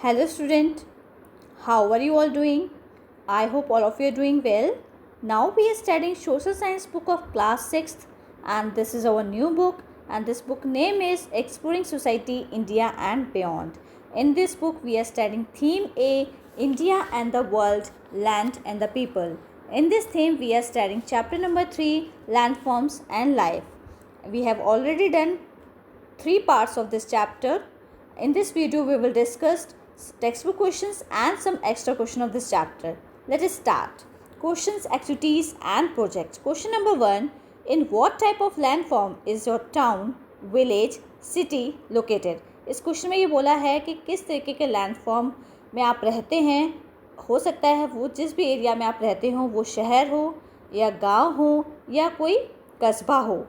Hello student, how are you all doing? I hope all of you are doing well. Now we are studying social science book of class 6th and this is our new book and this book name is Exploring Society, India and Beyond. In this book we are studying theme A, India and the World, Land and the People. In this theme we are studying chapter number 3, Landforms and Life. We have already done 3 parts of this chapter. In this video we will discuss textbook questions and some extra question of this chapter. Let us start. Questions, activities and projects. Question number 1. In what type of landform is your town, village, city located? इस question में ये बोला है कि किस तरीके के landform में आप रहते हैं. हो सकता है वो जिस भी एरिया में आप रहते हो वो शहर हो या गांव हो या कोई कस्बा हो.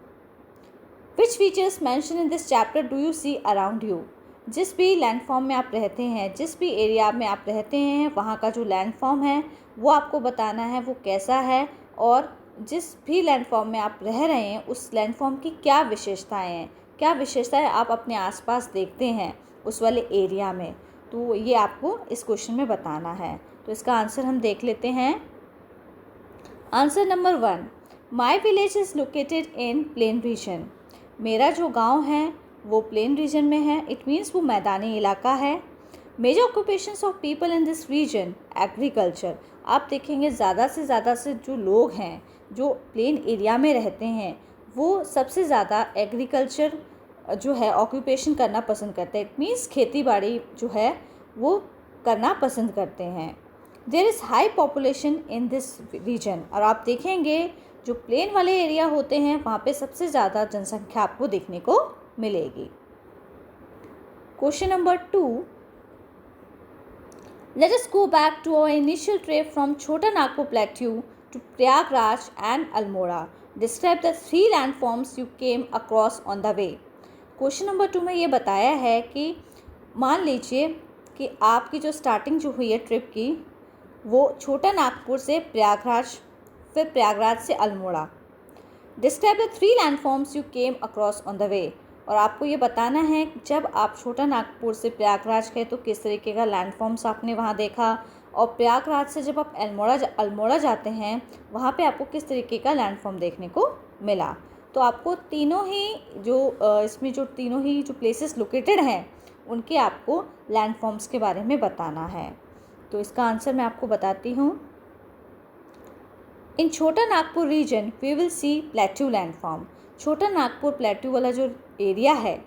Which features mentioned in this chapter do you see around you? जिस भी लैंडफॉर्म में आप रहते हैं, जिस भी एरिया में आप रहते हैं, वहाँ का जो लैंडफॉर्म है वो आपको बताना है वो कैसा है और जिस भी लैंडफॉर्म में आप रह रहे हैं उस लैंडफॉर्म की क्या विशेषताएं हैं, क्या विशेषताएं आप अपने आसपास देखते हैं उस वाले एरिया में. तो ये आपको इस क्वेश्चन में बताना है. तो इसका आंसर हम देख लेते हैं. Answer number 1. My village is located in plain region. मेरा जो गांव है वो प्लेन रीजन में है. इट मीन्स वो मैदानी इलाका है. Major occupations of people in this region agriculture. आप देखेंगे ज़्यादा से जो लोग हैं जो प्लेन एरिया में रहते हैं वो सबसे ज़्यादा एग्रीकल्चर जो है ऑक्यूपेशन करना पसंद करते हैं. इट मीन्स खेती बाड़ी जो है वो करना पसंद करते हैं. There is high population in this region. और आप देखेंगे जो प्लेन वाले एरिया होते हैं वहाँ पे सबसे ज़्यादा जनसंख्या आपको देखने को मिलेगी. Question number 2. Let us go back to our initial trip from Chota Nagpur plateau to Prayagraj and Almora. Describe the 3 landforms you came across on the way. Question number 2 में ये बताया है कि मान लीजिए कि आपकी जो स्टार्टिंग जो हुई है ट्रिप की वो छोटा नागपुर से प्रयागराज, फिर प्रयागराज से Almora. Describe the 3 landforms you came across on the वे. और आपको ये बताना है जब आप छोटा नागपुर से प्रयागराज गए तो किस तरीके का लैंडफॉर्म्स आपने वहाँ देखा और प्रयागराज से जब आप अल्मोड़ा जाते हैं वहाँ पे आपको किस तरीके का लैंडफॉर्म देखने को मिला. तो आपको तीनों ही इसमें जो तीनों ही जो प्लेसेस लोकेटेड हैं उनके आपको लैंडफॉर्म्स के बारे में बताना है. तो इसका आंसर मैं आपको बताती हूँ. In Chota Nagpur region we will see plateau landform. Chota Nagpur plateau वाला जो एरिया है,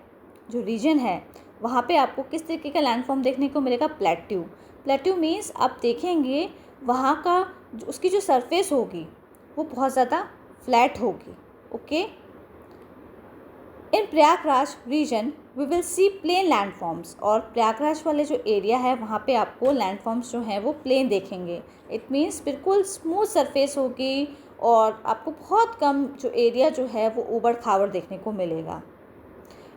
जो रीजन है, वहाँ पे आपको किस तरीके का लैंडफॉर्म देखने को मिलेगा. प्लेट्यू. प्लेट्यू मीन्स आप देखेंगे वहाँ का उसकी जो सरफेस होगी वो बहुत ज़्यादा फ्लैट होगी. Okay. In Prayagraj region we will see plain landforms. और प्रयागराज वाले जो एरिया है वहाँ पे आपको लैंडफॉर्म्स जो हैं वो प्लेन देखेंगे. इट मीन्स बिल्कुल स्मूथ सरफेस होगी और आपको बहुत कम जो एरिया जो है वो ऊबड़ खाबड़ देखने को मिलेगा.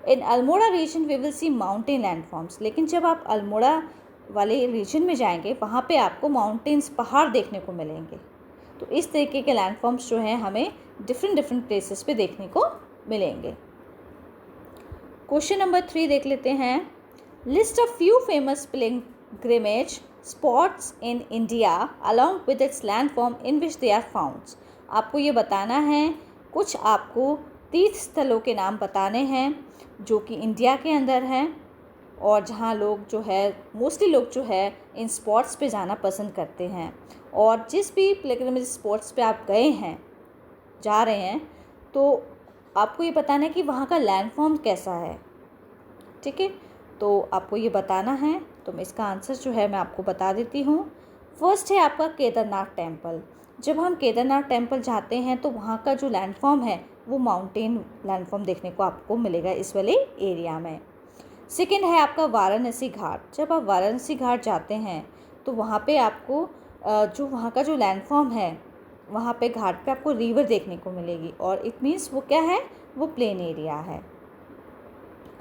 In Almora region we will see mountain landforms. लेकिन जब आप अल्मोड़ा वाले रीजन में जाएंगे वहाँ पे आपको माउंटेन्स, पहाड़ देखने को मिलेंगे. तो इस तरीके के लैंडफॉर्म्स जो हैं हमें डिफरेंट प्लेसेस पे देखने को मिलेंगे. क्वेश्चन नंबर 3 देख लेते हैं. List a few famous pilgrimage spots in India along with its landform in which they are found. आपको ये बताना है, कुछ आपको तीर्थ स्थलों के नाम बताने हैं जो कि इंडिया के अंदर हैं और जहाँ लोग जो है मोस्टली लोग जो है इन स्पॉट्स पे जाना पसंद करते हैं. और जिस भी पिलग्रिमेज स्पॉट्स पे आप गए हैं, जा रहे हैं, तो आपको ये बताना है कि वहाँ का लैंडफॉर्म कैसा है. ठीक है. तो आपको ये बताना है. तो मैं इसका आंसर जो है मैं आपको बता देती हूँ. फर्स्ट है आपका केदारनाथ टेम्पल. जब हम केदारनाथ टेम्पल जाते हैं तो वहाँ का जो लैंडफॉर्म है वो माउंटेन लैंडफॉर्म देखने को आपको मिलेगा इस वाले एरिया में. सेकेंड है आपका वाराणसी घाट. जब आप वाराणसी घाट जाते हैं तो वहाँ पे आपको जो वहाँ का जो लैंडफॉर्म है वहाँ पे घाट पे आपको रिवर देखने को मिलेगी और इट मीन्स वो क्या है, वो प्लेन एरिया है.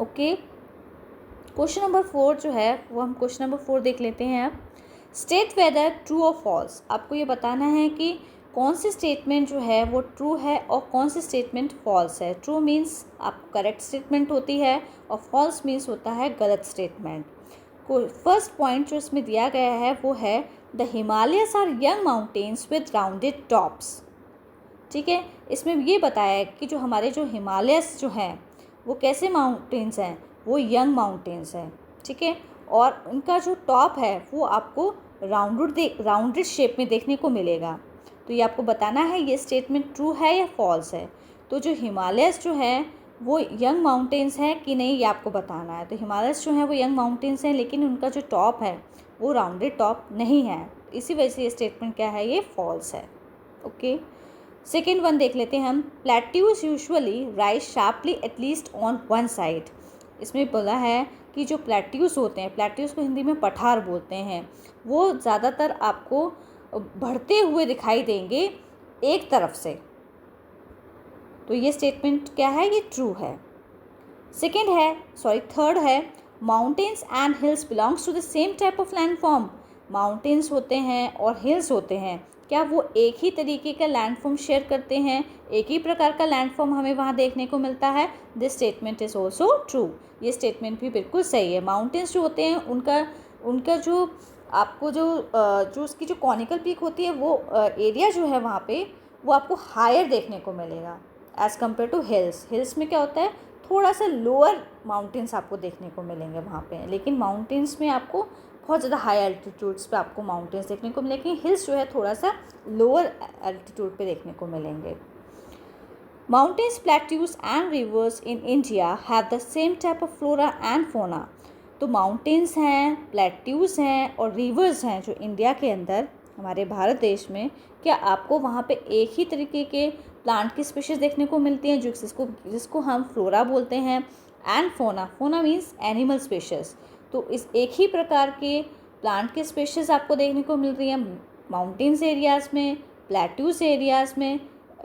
ओके. क्वेश्चन नंबर 4 जो है वो हम क्वेश्चन नंबर 4 देख लेते हैं. अब स्टेट वेदर ट्रू और फॉल्स. आपको ये बताना है कि कौन सी स्टेटमेंट जो है वो ट्रू है और कौन सी स्टेटमेंट फॉल्स है. ट्रू मीन्स आपको करेक्ट स्टेटमेंट होती है और फॉल्स मीन्स होता है गलत स्टेटमेंट. फर्स्ट पॉइंट जो इसमें दिया गया है वो है the Himalayas are young mountains with rounded tops. ठीक है, इसमें ये बताया है कि जो हमारे जो हिमालयस जो हैं वो कैसे माउंटेन्स हैं, वो यंग माउंटेन्स हैं। ठीक है, और उनका जो टॉप है वो आपको राउंडेड शेप में देखने को मिलेगा। तो ये आपको बताना है ये स्टेटमेंट ट्रू है या फॉल्स है। तो जो हिमालयस जो है वो यंग माउंटेन्स हैं कि नहीं, ये आपको बताना है। तो हिमालयस जो हैं वो यंग माउंटेन्स हैं, लेकिन उनका जो टॉप है वो राउंडेड टॉप नहीं है। इसी वजह से ये स्टेटमेंट क्या है, ये फॉल्स है। ओके, सेकेंड वन देख लेते हैं हम। Plateaus usually rise sharply at least on one side. इसमें बोला है कि जो प्लेट्यूज होते हैं, प्लेट्यूज को हिंदी में पठार बोलते हैं, वो ज़्यादातर आपको बढ़ते हुए दिखाई देंगे एक तरफ से। तो ये स्टेटमेंट क्या है, ये ट्रू है। थर्ड है mountains and hills belongs to the same type of landform. Mountains होते हैं और हिल्स होते हैं, क्या वो एक ही तरीके का लैंडफॉर्म शेयर करते हैं, एक ही प्रकार का लैंडफॉर्म हमें वहाँ देखने को मिलता है। This statement is also true. ये स्टेटमेंट भी बिल्कुल सही है। माउंटेन्स जो होते हैं उनका जो आपको जो उसकी जो कॉनिकल पीक होती है वो एरिया जो है वहाँ पे वो आपको हायर देखने को मिलेगा as compared to hills. Hills में क्या होता है, थोड़ा सा लोअर माउंटेन्स आपको देखने को मिलेंगे वहाँ पे, लेकिन माउंटेन्स में आपको बहुत ज़्यादा हाई एल्टीट्यूड्स पे आपको माउंटेन्स देखने को मिलेंगे। हिल्स जो है थोड़ा सा लोअर एल्टीट्यूड पे देखने को मिलेंगे। Mountains, plateaus and reverse in India have the same type of flora and फोना। तो माउंटेन्स हैं, प्लेट्यूज हैं और रिवर्स हैं जो इंडिया के अंदर, हमारे भारत देश में, क्या आपको वहाँ पे एक ही तरीके के प्लांट की स्पीशीज़ देखने को मिलती हैं जिसको हम फ्लोरा बोलते हैं, and fauna means animal species. तो इस एक ही प्रकार के प्लांट के स्पीशीज़ आपको देखने को मिल रही है माउंटेन्स एरियाज़ में, प्लेट्यूज एरियाज़ में,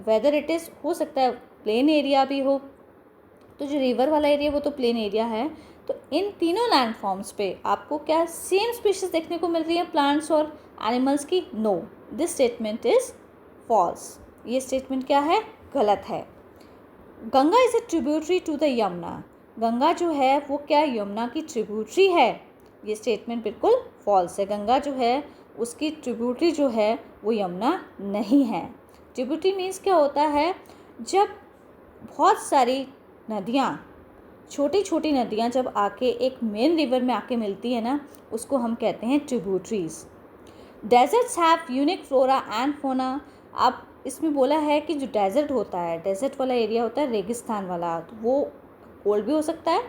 वेदर इट इज़ हो सकता है प्लेन एरिया भी हो। तो जो रिवर वाला एरिया वो तो प्लेन एरिया है। तो इन तीनों लैंडफॉर्म्स पे आपको क्या सेम स्पीशीज़ देखने को मिल रही है प्लांट्स और एनिमल्स की? No, this statement is false. ये स्टेटमेंट क्या है, गलत है। Ganga is a tributary to the Yamuna. Ganga जो है वो क्या यमुना की ट्रिब्यूटरी है? ये स्टेटमेंट बिल्कुल फॉल्स है। गंगा जो है उसकी ट्रिब्यूटरी जो है वो यमुना नहीं है। ट्रिब्यूटरी मीन्स क्या होता है, जब बहुत सारी नदियाँ, छोटी छोटी नदियाँ जब आके एक मेन रिवर में आके मिलती है ना, उसको हम कहते हैं tributaries. Deserts have unique flora and fauna. अब इसमें बोला है कि जो डेजर्ट होता है, डेजर्ट वाला एरिया होता है, रेगिस्तान वाला, तो वो कोल्ड भी हो सकता है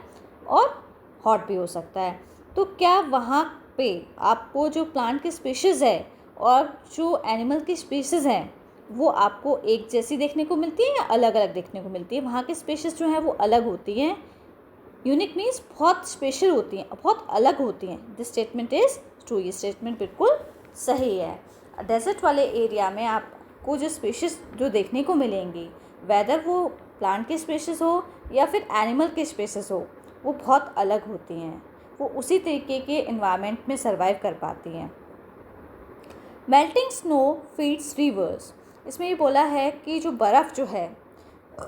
और हॉट भी हो सकता है। तो क्या वहाँ पे आपको जो प्लांट की स्पीशीज़ है और जो एनिमल की स्पीशीज़ हैं वो आपको एक जैसी देखने को मिलती है या अलग अलग देखने को मिलती है? वहाँ की स्पीशीज़ जो हैं वो अलग होती हैं। यूनिक मीन्स बहुत स्पेशल होती हैं, बहुत अलग होती हैं। This statement is true. ये स्टेटमेंट बिल्कुल सही है। डेजर्ट वाले एरिया में आपको जो स्पीशीज़ जो देखने को मिलेंगी, वेदर वो प्लांट की स्पीशीज़ हो या फिर एनिमल की स्पीशीज़ हो, वो बहुत अलग होती हैं। वो उसी तरीके के इन्वायरमेंट में सर्वाइव कर पाती हैं। Melting snow feeds reverse. इसमें ये बोला है कि जो बर्फ़ जो है,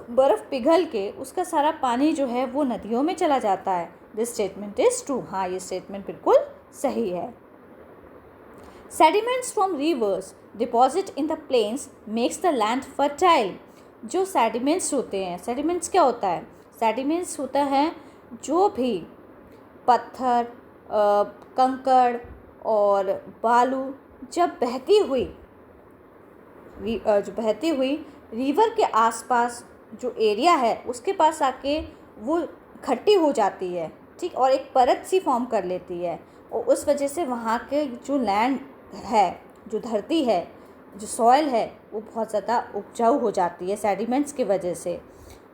बर्फ़ पिघल के उसका सारा पानी जो है वो नदियों में चला जाता है। This statement is true. हाँ, ये स्टेटमेंट बिल्कुल सही है। Sediments from rivers deposit in the plains makes the land fertile. जो सेडिमेंट्स होते हैं, सेडिमेंट्स क्या होता है? सेडिमेंट्स होता है जो भी पत्थर, कंकड़ और बालू जब बहती हुई रिवर के आसपास जो एरिया है उसके पास आके वो इकट्ठी हो जाती है, ठीक, और एक परत सी फॉर्म कर लेती है, और उस वजह से वहाँ के जो लैंड है, जो धरती है, जो सॉइल है, वो बहुत ज़्यादा उपजाऊ हो जाती है सेडिमेंट्स की वजह से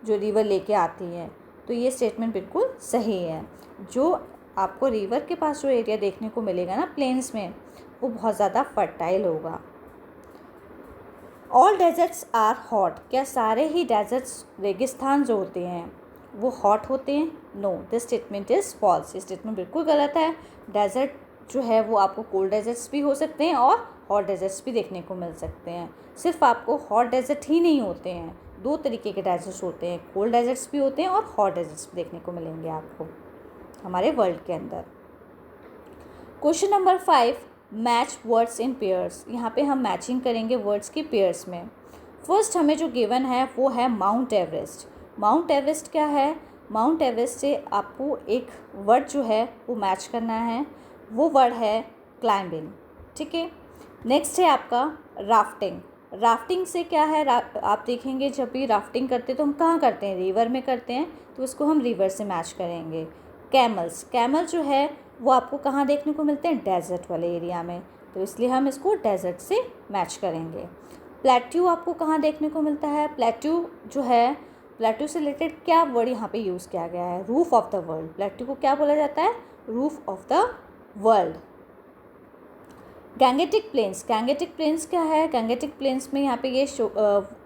जो रिवर लेके आती हैं। तो ये स्टेटमेंट बिल्कुल सही है। जो आपको रिवर के पास जो एरिया देखने को मिलेगा ना प्लेन्स में, वो बहुत ज़्यादा फर्टाइल होगा। All deserts are hot. क्या सारे ही डेजर्ट्स, रेगिस्तान जो होते हैं, वो हॉट होते हैं? No, this statement is false. ये स्टेटमेंट बिल्कुल गलत है। डेजर्ट जो है वो आपको कोल्ड डेजर्ट्स भी हो सकते हैं और हॉट डेजर्ट्स भी देखने को मिल सकते हैं। सिर्फ आपको हॉट डेजर्ट ही नहीं होते हैं, दो तरीके के डेजर्ट्स होते हैं, कोल्ड डेजर्ट्स भी होते हैं और हॉट डेजर्ट्स भी देखने को मिलेंगे आपको हमारे वर्ल्ड के अंदर। Question number 5, match words in pairs. यहाँ पे हम मैचिंग करेंगे वर्ड्स की पेयर्स में। फर्स्ट हमें जो गिवन है वो है माउंट एवरेस्ट। माउंट एवरेस्ट क्या है? माउंट एवरेस्ट से आपको एक वर्ड जो है वो मैच करना है, वो वर्ड है क्लाइंबिंग। ठीक है। नेक्स्ट है आपका राफ्टिंग। राफ्टिंग से क्या है, आप देखेंगे जब भी राफ्टिंग करते हैं तो हम कहाँ करते हैं? रिवर में करते हैं, तो इसको हम रिवर से मैच करेंगे। कैमल्स, कैमल जो है वो आपको कहाँ देखने को मिलते हैं? डेजर्ट वाले एरिया में, तो इसलिए हम इसको डेजर्ट से मैच करेंगे। प्लेट्यू आपको कहाँ देखने को मिलता है? प्लेट्यू जो है, प्लेट्यू से रिलेटेड क्या वर्ड यहाँ पे यूज़ किया गया है? Roof of the world. Plateau को क्या बोला जाता है? Roof of the world. Gangetic plains, Gangetic plains क्या है? गैंगेटिक प्लेन्स में यहाँ पे ये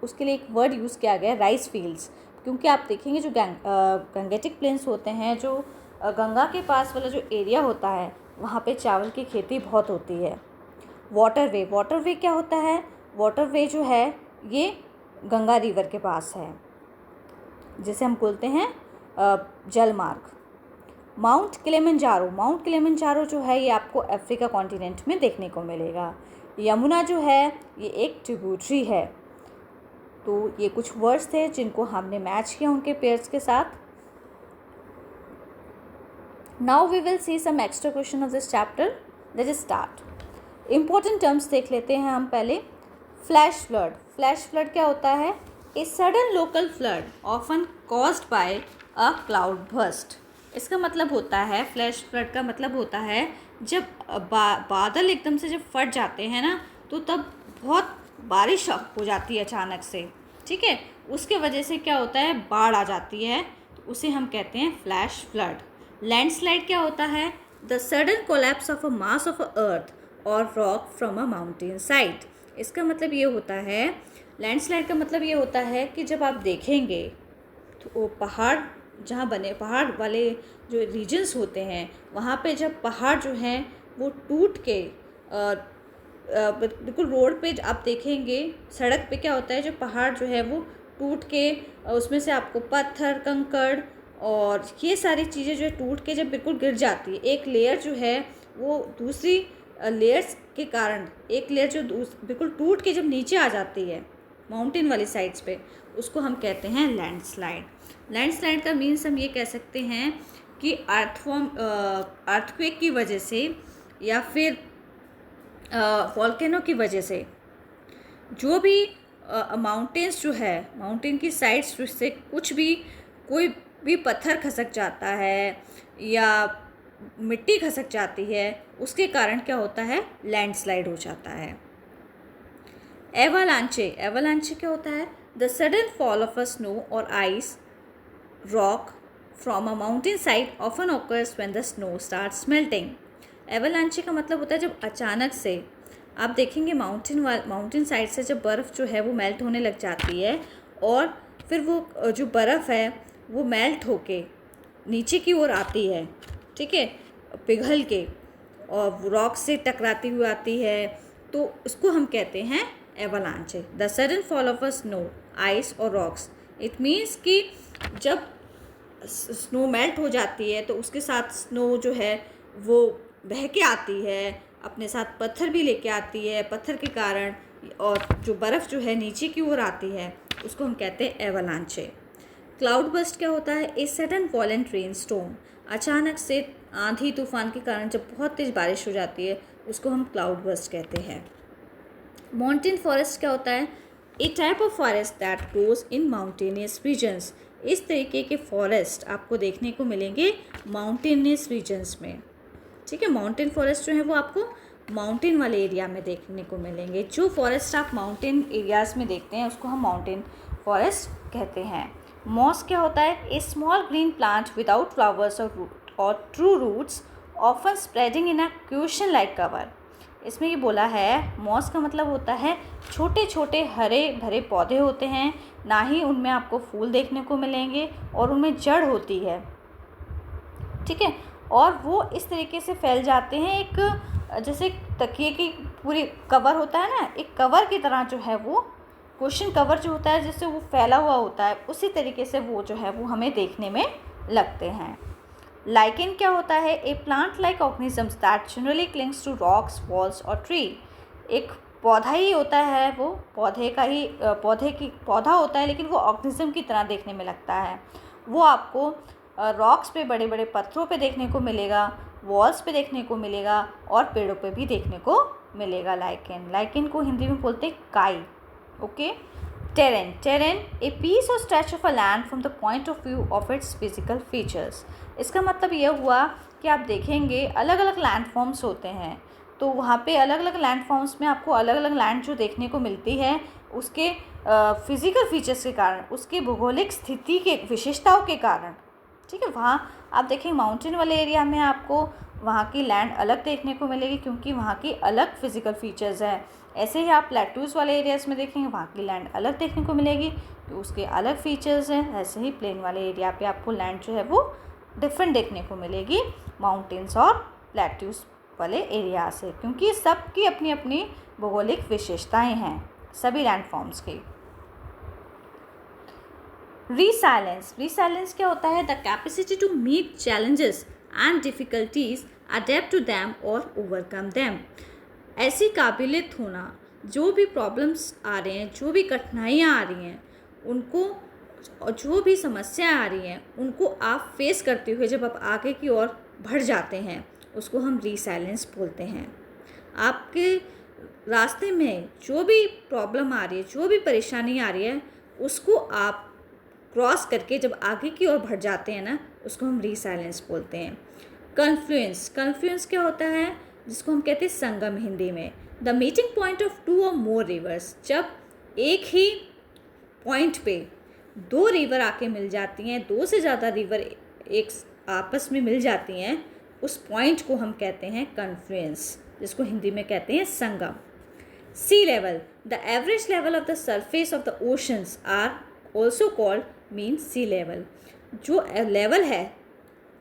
उसके लिए एक वर्ड यूज़ किया गया है, राइस फील्ड्स। क्योंकि आप देखेंगे जो गैंगेटिक प्लेन्स होते हैं, जो गंगा के पास वाला जो एरिया होता है, वहाँ पे चावल की खेती बहुत होती है। वाटरवे, वाटरवे क्या होता है? वाटरवे जो है ये गंगा रिवर के पास है, जिसे हम बोलते हैं जलमार्ग। माउंट किलिमंजारो, माउंट किलिमंजारो जो है ये आपको अफ्रीका कॉन्टिनेंट में देखने को मिलेगा। यमुना जो है ये एक ट्रिब्यूटरी है। तो ये कुछ वर्ड्स थे जिनको हमने मैच किया उनके पेयर्स के साथ। Now we will see some extra question of this chapter. Let us start. Important terms देख लेते हैं हम पहले। फ्लैश फ्लड, फ्लैश फ्लड क्या होता है? A sudden local flood often caused by a cloud burst. इसका मतलब होता है, फ्लैश फ्लड का मतलब होता है जब बादल एकदम से जब फट जाते हैं ना, तो तब बहुत बारिश हो जाती है अचानक से। ठीक है, उसके वजह से क्या होता है? बाढ़ आ जाती है, तो उसे हम कहते हैं फ्लैश फ्लड। लैंडस्लाइड क्या होता है? The sudden collapse of a mass of a earth और rock from a mountain side. इसका मतलब ये होता है, लैंडस्लाइड का मतलब ये होता है कि जब आप देखेंगे तो वो पहाड़ जहाँ बने, पहाड़ वाले जो रीजन्स होते हैं, वहाँ पे जब पहाड़ जो हैं वो टूट के बिल्कुल रोड पे आप देखेंगे, सड़क पे क्या होता है, जो पहाड़ जो है वो टूट के उसमें से आपको पत्थर, कंकड़ और ये सारी चीज़ें जो है टूट के जब बिल्कुल गिर जाती है, एक लेयर जो है वो दूसरी लेयर्स के कारण, एक लेयर जो बिल्कुल टूट के जब नीचे आ जाती है माउंटेन वाली साइड्स पे, उसको हम कहते हैं लैंडस्लाइड। लैंडस्लाइड का मीन्स हम ये कह सकते हैं कि अर्थक्वेक की वजह से या फिर वॉल्केनो की वजह से जो भी माउंटेन्स जो है, माउंटेन की साइड्स से कुछ भी, कोई भी पत्थर खसक जाता है या मिट्टी खसक जाती है, उसके कारण क्या होता है? लैंडस्लाइड हो जाता है। एवालांचे, एवालांचे क्या होता है? The sudden fall of a snow और ice rock from a mountain side often occurs when the snow starts melting. Avalanche का मतलब होता है जब अचानक से आप देखेंगे माउंटेन साइड से जब बर्फ़ जो है वो मेल्ट होने लग जाती है, और फिर वो जो बर्फ़ है वो मेल्ट होके नीचे की ओर आती है। ठीक है, पिघल के और रॉक से टकराती हुई आती है, तो उसको हम कहते हैं avalanche. The sudden fall of a snow, ice और रॉक्स। इट मीन्स कि जब स्नो मेल्ट हो जाती है तो उसके साथ स्नो जो है वो बह के आती है, अपने साथ पत्थर भी लेके आती है, पत्थर के कारण, और जो बर्फ़ जो है नीचे की ओर आती है, उसको हम कहते हैं एवालांचे। क्लाउड बस्ट क्या होता है? A sudden वॉलेंट rain storm. अचानक से आंधी तूफान के कारण जब बहुत तेज़ बारिश हो जाती है, उसको हम क्लाउड बस्ट कहते हैं। माउंटेन फॉरेस्ट क्या होता है? A type of forest that grows in mountainous regions. इस तरीके के फॉरेस्ट आपको देखने को मिलेंगे माउंटेनियस रीजन्स में। ठीक है, माउंटेन फॉरेस्ट जो है वो आपको माउंटेन वाले एरिया में देखने को मिलेंगे। जो फॉरेस्ट आप माउंटेन एरियाज़ में देखते हैं उसको हम माउंटेन फॉरेस्ट कहते हैं। मॉस क्या होता है? A small green plant without flowers और true roots often spreading in a cushion like cover. इसमें ये बोला है, मॉस का मतलब होता है छोटे छोटे हरे भरे पौधे होते हैं, ना ही उनमें आपको फूल देखने को मिलेंगे और उनमें जड़ होती है। ठीक है, और वो इस तरीके से फैल जाते हैं, एक जैसे तकिए की पूरी कवर होता है ना, एक कवर की तरह जो है वो क्वेश्चन कवर जो होता है जिससे वो फैला हुआ होता है, उसी तरीके से वो जो है वो हमें देखने में लगते हैं। लाइकेन क्या होता है? A plant like organisms that generally clings to rocks, walls और ट्री। एक पौधा ही होता है, वो पौधा होता है, लेकिन वो ऑर्गेनिज्म की तरह देखने में लगता है। वो आपको रॉक्स पे, बड़े बड़े पत्थरों पे देखने को मिलेगा, वॉल्स पे देखने को मिलेगा और पेड़ों पे भी देखने को मिलेगा। लाइकेन को हिंदी में बोलते हैं काई। ओके। टेरेन ए पीस और stretch of a land from the point of view of its physical features. इसका मतलब यह हुआ कि आप देखेंगे अलग अलग लैंडफॉर्म्स होते हैं, तो वहाँ पे अलग अलग लैंडफॉर्म्स में आपको अलग अलग लैंड जो देखने को मिलती है उसके फिज़िकल फीचर्स के कारण, उसकी भौगोलिक स्थिति के विशेषताओं के कारण। ठीक है, वहाँ आप देखेंगे माउंटेन वाले एरिया में आपको वहाँ की लैंड अलग देखने को मिलेगी क्योंकि वहाँ की अलग फिज़िकल फीचर्स हैं। ऐसे ही आप प्लेटूज़ वाले एरियाज़ में देखेंगे वहाँ की लैंड अलग देखने को मिलेगी, तो उसके अलग फीचर्स हैं। ऐसे ही प्लेन वाले एरिया पे आपको लैंड जो है वो डिफरेंट देखने को मिलेगी माउंटेन्स और प्लेट्यूज़ वाले एरिया से, क्योंकि सबकी अपनी अपनी भौगोलिक विशेषताएं हैं सभी लैंडफॉर्म्स की। रिसाइलेंस क्या होता है? The capacity to meet challenges and difficulties, adapt to them or overcome them. ऐसी काबिलियत होना, जो भी प्रॉब्लम्स आ रहे हैं, जो भी कठिनाइयाँ आ रही हैं, उनको और जो भी समस्या आ रही हैं उनको आप फेस करते हुए जब आप आगे की ओर बढ़ जाते हैं, उसको हम रिसाइलेंस बोलते हैं। आपके रास्ते में जो भी प्रॉब्लम आ रही है, जो भी परेशानी आ रही है, उसको आप क्रॉस करके जब आगे की ओर बढ़ जाते हैं ना, उसको हम रिसाइलेंस बोलते हैं। कन्फ्लुएंस क्या होता है? जिसको हम कहते हैं संगम हिंदी में। The meeting point of two or more reverse. जब एक ही पॉइंट पे दो रिवर आके मिल जाती हैं, दो से ज़्यादा रिवर एक आपस में मिल जाती हैं, उस पॉइंट को हम कहते हैं कन्फ्लुएंस, जिसको हिंदी में कहते हैं संगम। Sea level, the average level of the surface of the oceans are also called mean sea level. जो लेवल है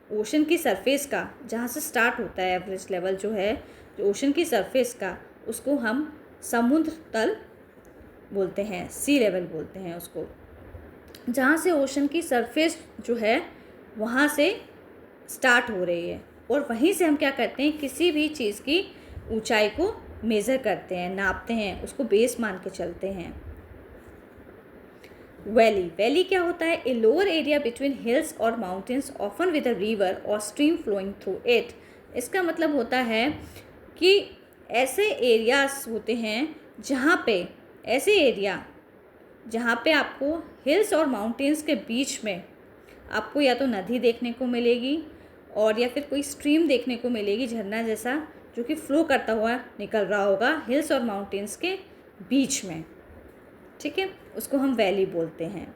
ओशन की सरफेस का, जहाँ से स्टार्ट होता है एवरेज लेवल जो है, जो ओशन की सरफेस का, उसको हम समुद्र तल बोलते हैं, सी लेवल बोलते हैं उसको। जहाँ से ओशन की सरफेस जो है वहाँ से स्टार्ट हो रही है, और वहीं से हम क्या करते हैं, किसी भी चीज़ की ऊंचाई को मेज़र करते हैं, नापते हैं, उसको बेस मान के चलते हैं। वैली क्या होता है? A lower area between hills और mountains, often with a river और स्ट्रीम फ्लोइंग थ्रू इट। इसका मतलब होता है कि ऐसे एरियाज होते हैं जहाँ पे आपको हिल्स और माउंटेन्स के बीच में आपको या तो नदी देखने को मिलेगी और या फिर कोई स्ट्रीम देखने को मिलेगी, झरना जैसा, जो कि फ्लो करता हुआ निकल रहा होगा हिल्स और माउंटेन्स के बीच में। ठीक है, उसको हम वैली बोलते हैं।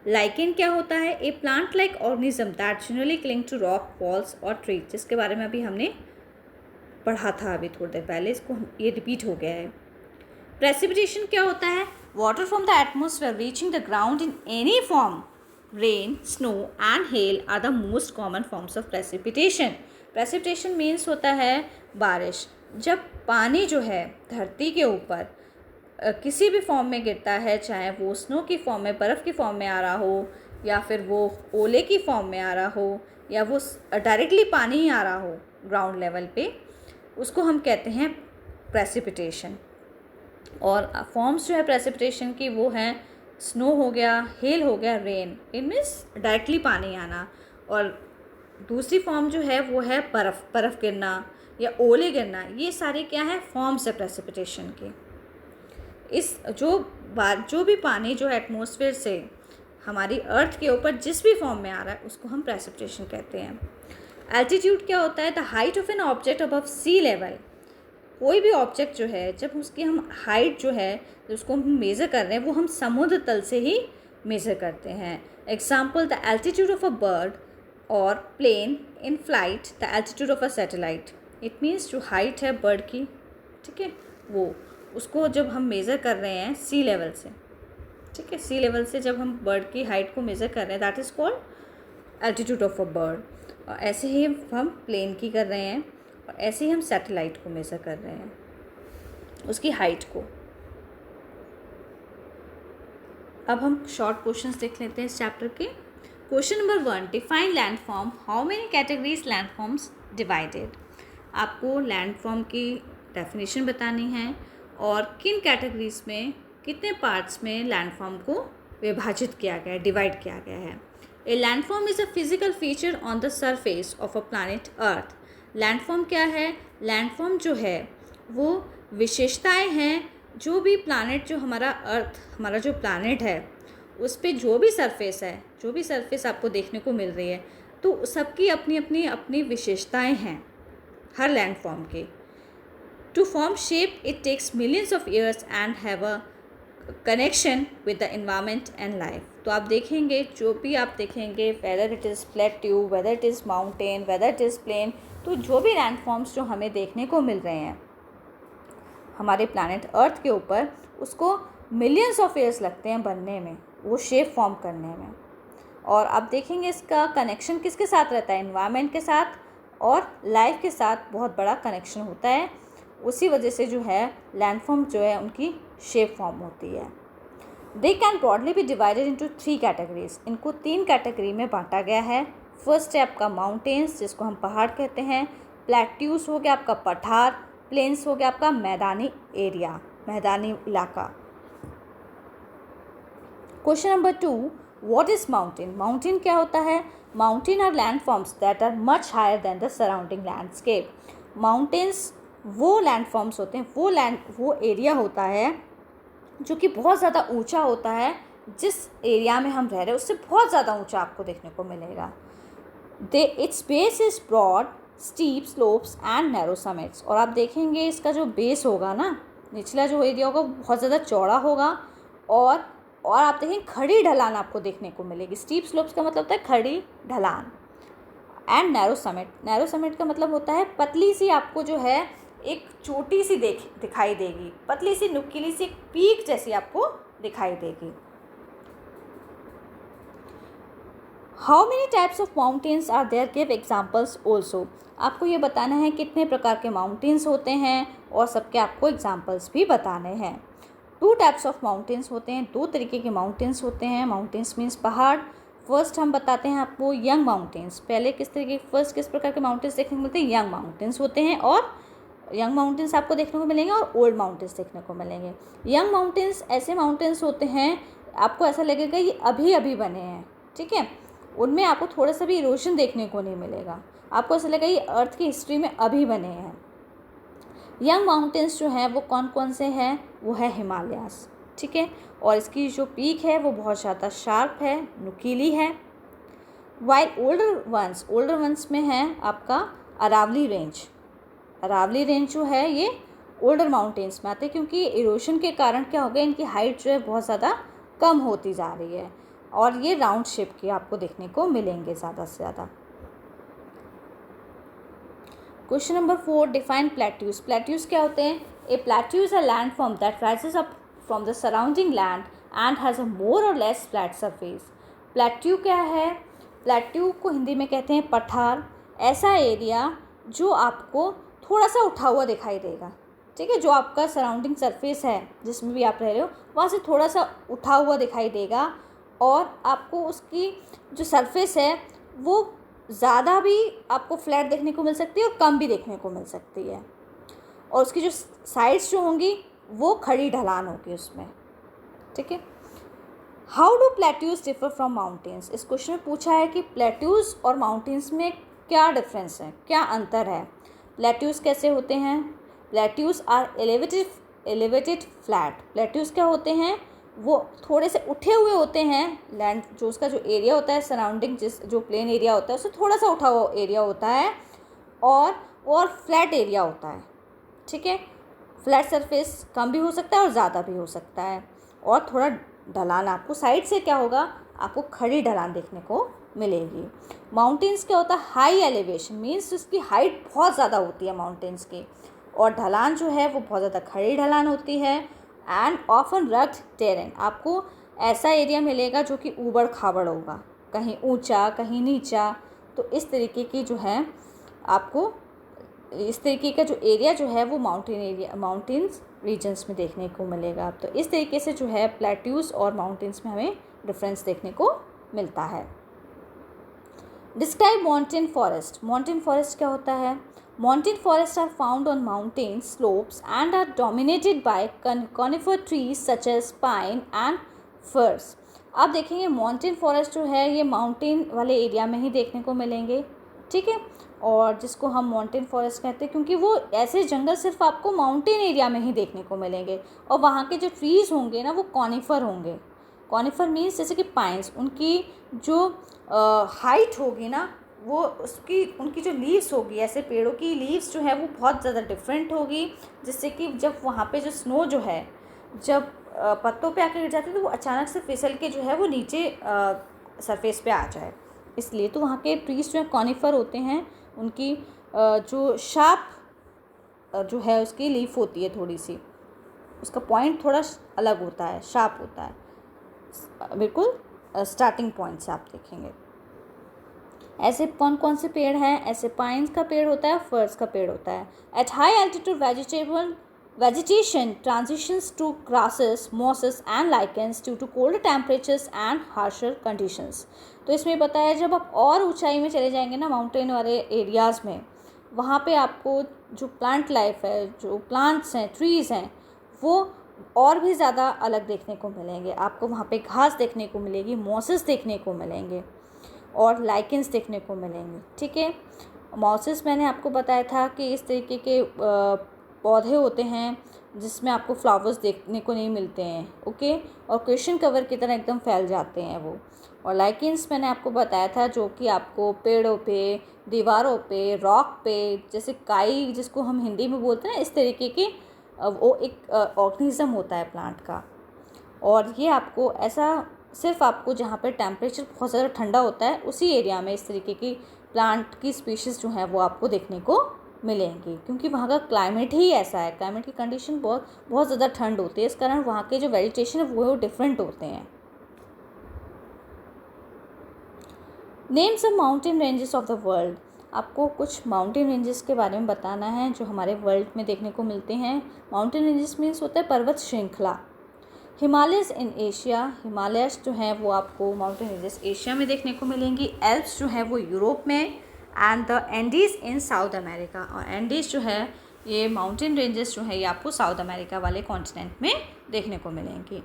लाइकेन क्या होता है? A plant like organism that generally cling to rock, walls और ट्री, जिसके बारे में अभी हमने पढ़ा था अभी थोड़ी देर पहले, इसको ये रिपीट हो गया है। प्रेसिपिटेशन क्या होता है? Water from the atmosphere reaching the ground in any form. Rain, snow and hail are the most common forms of precipitation. Precipitation means होता है बारिश। जब पानी जो है धरती के ऊपर किसी भी फॉर्म में गिरता है, चाहे वो स्नो की फॉर्म में, बर्फ़ की फॉर्म में आ रहा हो, या फिर वो ओले की फॉर्म में आ रहा हो, या वो डायरेक्टली पानी ही आ रहा हो ग्राउंड लेवल पे, उसको हम कहते हैं प्रेसिपिटेशन। और फॉर्म्स जो है प्रेसिपिटेशन की वो हैं स्नो हो गया, हेल हो गया, रेन। इट मीन्स डायरेक्टली पानी आना। और दूसरी फॉर्म जो है वो है बर्फ़ गिरना या ओले गिरना। ये सारे क्या है? फॉर्म्स है प्रेसिपिटेशन की। इस जो भी पानी जो एटमॉस्फेयर से हमारी अर्थ के ऊपर जिस भी फॉर्म में आ रहा है, उसको हम प्रेसिपिटेशन कहते हैं। एल्टीट्यूड क्या होता है? The height of an object above sea level. कोई भी ऑब्जेक्ट जो है, जब उसकी हम हाइट जो है, उसको हम मेज़र कर रहे हैं, वो हम समुद्र तल से ही मेज़र करते हैं। Example, the altitude of a bird और plane in flight, the altitude of a satellite. It means जो हाइट है बर्ड की, ठीक है, वो उसको जब हम मेज़र कर रहे हैं सी लेवल से, ठीक है, सी लेवल से जब हम बर्ड की हाइट को मेज़र कर रहे हैं, that is called altitude of a bird. और ऐसे ही हम प्लेन की कर रहे हैं, और ऐसे ही हम सैटेलाइट को मेज़र कर रहे हैं, उसकी हाइट को। अब हम शॉर्ट क्वेश्चंस देख लेते हैं इस चैप्टर के। Question number 1, define landform, how many categories landforms divided. आपको लैंडफॉर्म की डेफिनेशन बतानी है और किन कैटेगरीज में कितने पार्ट्स में लैंडफॉर्म को विभाजित किया गया है, डिवाइड किया गया है। A landform is a physical feature on the surface of a planet earth. Landform क्या है? लैंडफॉर्म जो है वो विशेषताएं हैं जो भी प्लानट, जो हमारा अर्थ, हमारा जो प्लानट है उस पर जो भी सरफेस आपको देखने को मिल रही है, तो सबकी अपनी अपनी अपनी विशेषताएं हैं हर लैंडफॉर्म के। To form shape it takes millions of years and have a connection with the environment and life. तो आप देखेंगे, जो भी आप देखेंगे, whether it is plateau, whether it is mountain, whether it is plain, तो जो भी लैंडफॉर्म्स जो हमें देखने को मिल रहे हैं हमारे प्लैनेट अर्थ के ऊपर, उसको मिलियंस ऑफ ईयर्स लगते हैं बनने में, वो शेप फॉर्म करने में। और आप देखेंगे इसका कनेक्शन किसके साथ रहता है? इन्वायरमेंट के साथ और लाइफ के साथ बहुत बड़ा कनेक्शन होता है। उसी वजह से जो है लैंडफॉर्म जो है उनकी शेप फॉर्म होती है। They can broadly be divided into 3 categories. इनको 3 कैटेगरी में बांटा गया है। फर्स्ट है आपका माउंटेन्स, जिसको हम पहाड़ कहते हैं। प्लेट्यूज हो गया आपका पठार। प्लेन्स हो गया आपका मैदानी एरिया, मैदानी इलाका। Question number 2, what is mountain? Mountain क्या होता है? Mountain are landforms that are much higher than the surrounding landscape. Mountains वो लैंडफॉर्म्स होते हैं, वो एरिया होता है जो कि बहुत ज़्यादा ऊंचा होता है। जिस एरिया में हम रह रहे हैं उससे बहुत ज़्यादा ऊंचा आपको देखने को मिलेगा। Its base is broad, steep slopes and narrow summits. और आप देखेंगे इसका जो बेस होगा ना, निचला जो एरिया होगा वो बहुत ज़्यादा चौड़ा होगा और आप देखेंगे खड़ी ढलान आपको देखने को मिलेगी। स्टीप स्लोप्स का मतलब होता है खड़ी ढलान। एंड नैरो समिट का मतलब होता है पतली सी, आपको जो है एक चोटी सी दिखाई देगी, पतली सी नुकीली सी एक पीक जैसी आपको दिखाई देगी। How many types of mountains are there? Give examples also. आपको ये बताना है कितने प्रकार के माउंटेन्स होते हैं और सबके आपको एग्जाम्पल्स भी बताने हैं। 2 टाइप्स ऑफ माउंटेन्स होते हैं, 2 तरीके के माउंटेन्स होते हैं। माउंटेन्स मीन्स पहाड़। फर्स्ट हम बताते हैं आपको यंग माउंटेन्स। पहले किस प्रकार के माउंटेन्स देखने को मिलते हैं? यंग माउंटेन्स होते हैं, और यंग माउंटेन्स आपको देखने को मिलेंगे और ओल्ड माउंटेन्स देखने को मिलेंगे। यंग माउंटेन्स ऐसे माउंटेन्स होते हैं, आपको ऐसा लगेगा ये अभी अभी बने हैं, ठीक है। उनमें आपको थोड़ा सा भी इरोजन देखने को नहीं मिलेगा, आपको ऐसा लगेगा ये अर्थ की हिस्ट्री में अभी बने हैं। यंग माउंटेन्स जो हैं वो कौन कौन से हैं? वो है हिमालयास, ठीक है। और इसकी जो पीक है वो बहुत ज़्यादा शार्प है, नुकीली है। वाइल ओल्डर वंस में है आपका अरावली रेंज। अरावली रेंज जो है ये ओल्डर माउंटेन्स में आते हैं, क्योंकि इरोशन के कारण क्या हो गया, इनकी हाइट जो है बहुत ज़्यादा कम होती जा रही है और ये राउंड शेप के आपको देखने को मिलेंगे ज़्यादा से ज़्यादा। Question number 4, define plateaus. Plateaus क्या होते हैं? A plateau is a landform that rises up from the surrounding land and has a more or less flat surface. Plateau क्या है? प्लेट्यू को हिंदी में कहते हैं पठार। ऐसा एरिया जो आपको थोड़ा सा उठा हुआ दिखाई देगा, ठीक है। जो आपका सराउंडिंग सरफेस है जिसमें भी आप रह रहे हो वहाँ से थोड़ा सा उठा हुआ दिखाई देगा, और आपको उसकी जो सरफेस है वो ज़्यादा भी आपको फ्लैट देखने को मिल सकती है और कम भी देखने को मिल सकती है, और उसकी जो साइड्स जो होंगी वो खड़ी ढलान होगी उसमें, ठीक है। How do plateaus differ from mountains? इस क्वेश्चन में पूछा है कि प्लेट्यूज और माउंटेन्स में क्या डिफरेंस है, क्या अंतर है। प्लेट्यूज कैसे होते हैं? Plateaus are elevated flat. Plateaus क्या होते हैं? वो थोड़े से उठे हुए होते हैं, लैंड जो उसका जो एरिया होता है सराउंडिंग, जो प्लेन एरिया होता है उससे थोड़ा सा उठा हुआ एरिया होता है, और फ्लैट एरिया होता है, ठीक है। फ्लैट सरफेस कम भी हो सकता है और ज़्यादा भी हो सकता है, और थोड़ा ढलान आपको साइड से क्या होगा, आपको खड़ी ढलान देखने को मिलेगी। माउंटेन्स क्या होता है? हाई एलिवेशन, मीन्स उसकी हाइट बहुत ज़्यादा होती है माउंटेन्स की, और ढलान जो है वो बहुत ज़्यादा खड़ी ढलान होती है। एंड ऑफन रग्ड टेरेन, आपको ऐसा एरिया मिलेगा जो कि ऊबड़ खाबड़ होगा, कहीं ऊंचा कहीं नीचा। तो इस तरीके की जो है आपको इस तरीके का जो एरिया जो है वो माउंटेन्स रीजन्स में देखने को मिलेगा। तो इस तरीके से जो है प्लेट्यूज और माउंटेन्स में हमें डिफरेंस देखने को मिलता है। Describe mountain forest. Mountain forest क्या होता है? Mountain forest are found on mountain slopes and are dominated by conifer trees such as pine and firs. आप देखेंगे माउंटेन फॉरेस्ट जो है ये माउंटेन वाले एरिया में ही देखने को मिलेंगे, ठीक है। और जिसको हम माउंटेन फॉरेस्ट कहते हैं क्योंकि वो ऐसे जंगल सिर्फ आपको माउंटेन एरिया में ही देखने को मिलेंगे, और वहाँ के जो ट्रीज़ होंगे ना वो कॉनिफर होंगे। कॉनिफर मीन्स जैसे कि पाइन्स, उनकी जो हाइट होगी ना वो उनकी जो लीव्स होगी, ऐसे पेड़ों की लीव्स जो है वो बहुत ज़्यादा डिफरेंट होगी, जिससे कि जब वहाँ पे जो स्नो जो है जब पत्तों पे आकर गिर जाती है तो वो अचानक से फिसल के जो है वो नीचे सरफेस पे आ जाए। इसलिए तो वहाँ के ट्रीज जो है कॉनिफर होते हैं, उनकी जो शार्प जो है उसकी लीफ होती है थोड़ी सी, उसका पॉइंट थोड़ा अलग होता है, शार्प होता है, बिल्कुल स्टार्टिंग पॉइंट से आप देखेंगे। ऐसे कौन कौन से पेड़ हैं? ऐसे पाइन्स का पेड़ होता है, फर्स का पेड़ होता है। At high altitude vegetation transitions to grasses, mosses and lichens due to colder temperatures and harsher conditions। तो इसमें बताया जब आप और ऊंचाई में चले जाएंगे ना माउंटेन वाले एरियाज़ में, वहाँ पे आपको जो प्लांट लाइफ है, जो प्लांट्स हैं, ट्रीज़ हैं, वो और भी ज़्यादा अलग देखने को मिलेंगे। आपको वहाँ पे घास देखने को मिलेगी, मॉसेस देखने को मिलेंगे और लाइकेंस देखने को मिलेंगे, ठीक है। मॉसेस मैंने आपको बताया था कि इस तरीके के पौधे होते हैं जिसमें आपको फ्लावर्स देखने को नहीं मिलते हैं, ओके, और क्वेश्चन कवर की तरह एकदम फैल जाते हैं वो। और लाइकेंस मैंने आपको बताया था जो कि आपको पेड़ों पे, दीवारों पे, रॉक पे, जैसे काई जिसको हम हिंदी में बोलते हैं, इस तरीके के वो एक ऑर्गेनिज्म होता है प्लांट का। और ये आपको ऐसा सिर्फ आपको जहाँ पे टेम्परेचर बहुत ज़्यादा ठंडा होता है उसी एरिया में इस तरीके की प्लांट की स्पीशीज़ जो हैं वो आपको देखने को मिलेंगी, क्योंकि वहाँ का क्लाइमेट ही ऐसा है, क्लाइमेट की कंडीशन बहुत ज़्यादा ठंड होती है, इस कारण वहाँ के जो वेजिटेशन है वो डिफरेंट होते हैं। Names of mountain ranges of the world. आपको कुछ माउंटेन रेंजेस के बारे में बताना है जो हमारे वर्ल्ड में देखने को मिलते हैं। माउंटेन रेंजेस मीन्स होता है पर्वत श्रृंखला। हिमालयस इन एशिया, हिमालयस जो हैं वो आपको माउंटेन रेंजेस एशिया में देखने को मिलेंगी। एल्प्स जो है वो यूरोप में, and the Andes in south America. और एंडीज़ जो है ये माउंटेन रेंजेस जो है ये आपको साउथ अमेरिका वाले कॉन्टिनेंट में देखने को मिलेंगी।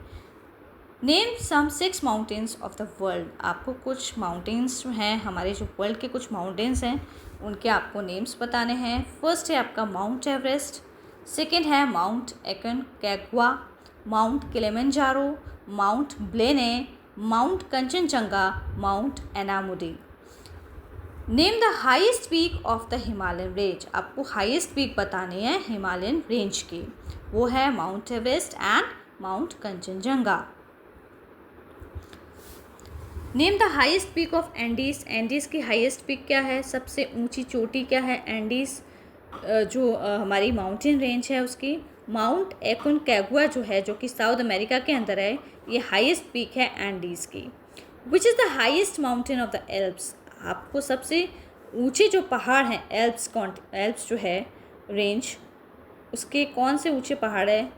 Name some 6 mountains of the world. आपको कुछ माउंटेन्स जो हैं हमारे जो वर्ल्ड के कुछ माउंटेन्स हैं उनके आपको नेम्स बताने हैं। फर्स्ट है आपका माउंट एवरेस्ट, सेकेंड है mount Aconcagua, mount Kilimanjaro, mount Blanc, mount Kanchenjunga, mount Anamudi. Name the highest peak of the Himalayan range. आपको हाईएस्ट पीक बतानी है हिमालयन रेंज की, वो है mount Everest and mount Kanchenjunga. Name the highest peak of Andes. Andes की highest peak क्या है, सबसे ऊंची चोटी क्या है एंडीज़ जो हमारी माउंटेन रेंज है उसकी? माउंट एकोनकागुआ जो है, जो कि साउथ अमेरिका के अंदर है, ये हाईएस्ट पीक है एंडीज़ की। Which is the highest mountain of the Alps. आपको सबसे ऊंचे जो पहाड़ हैं एल्प्स जो है रेंज, उसके कौन से ऊंचे पहाड़ है,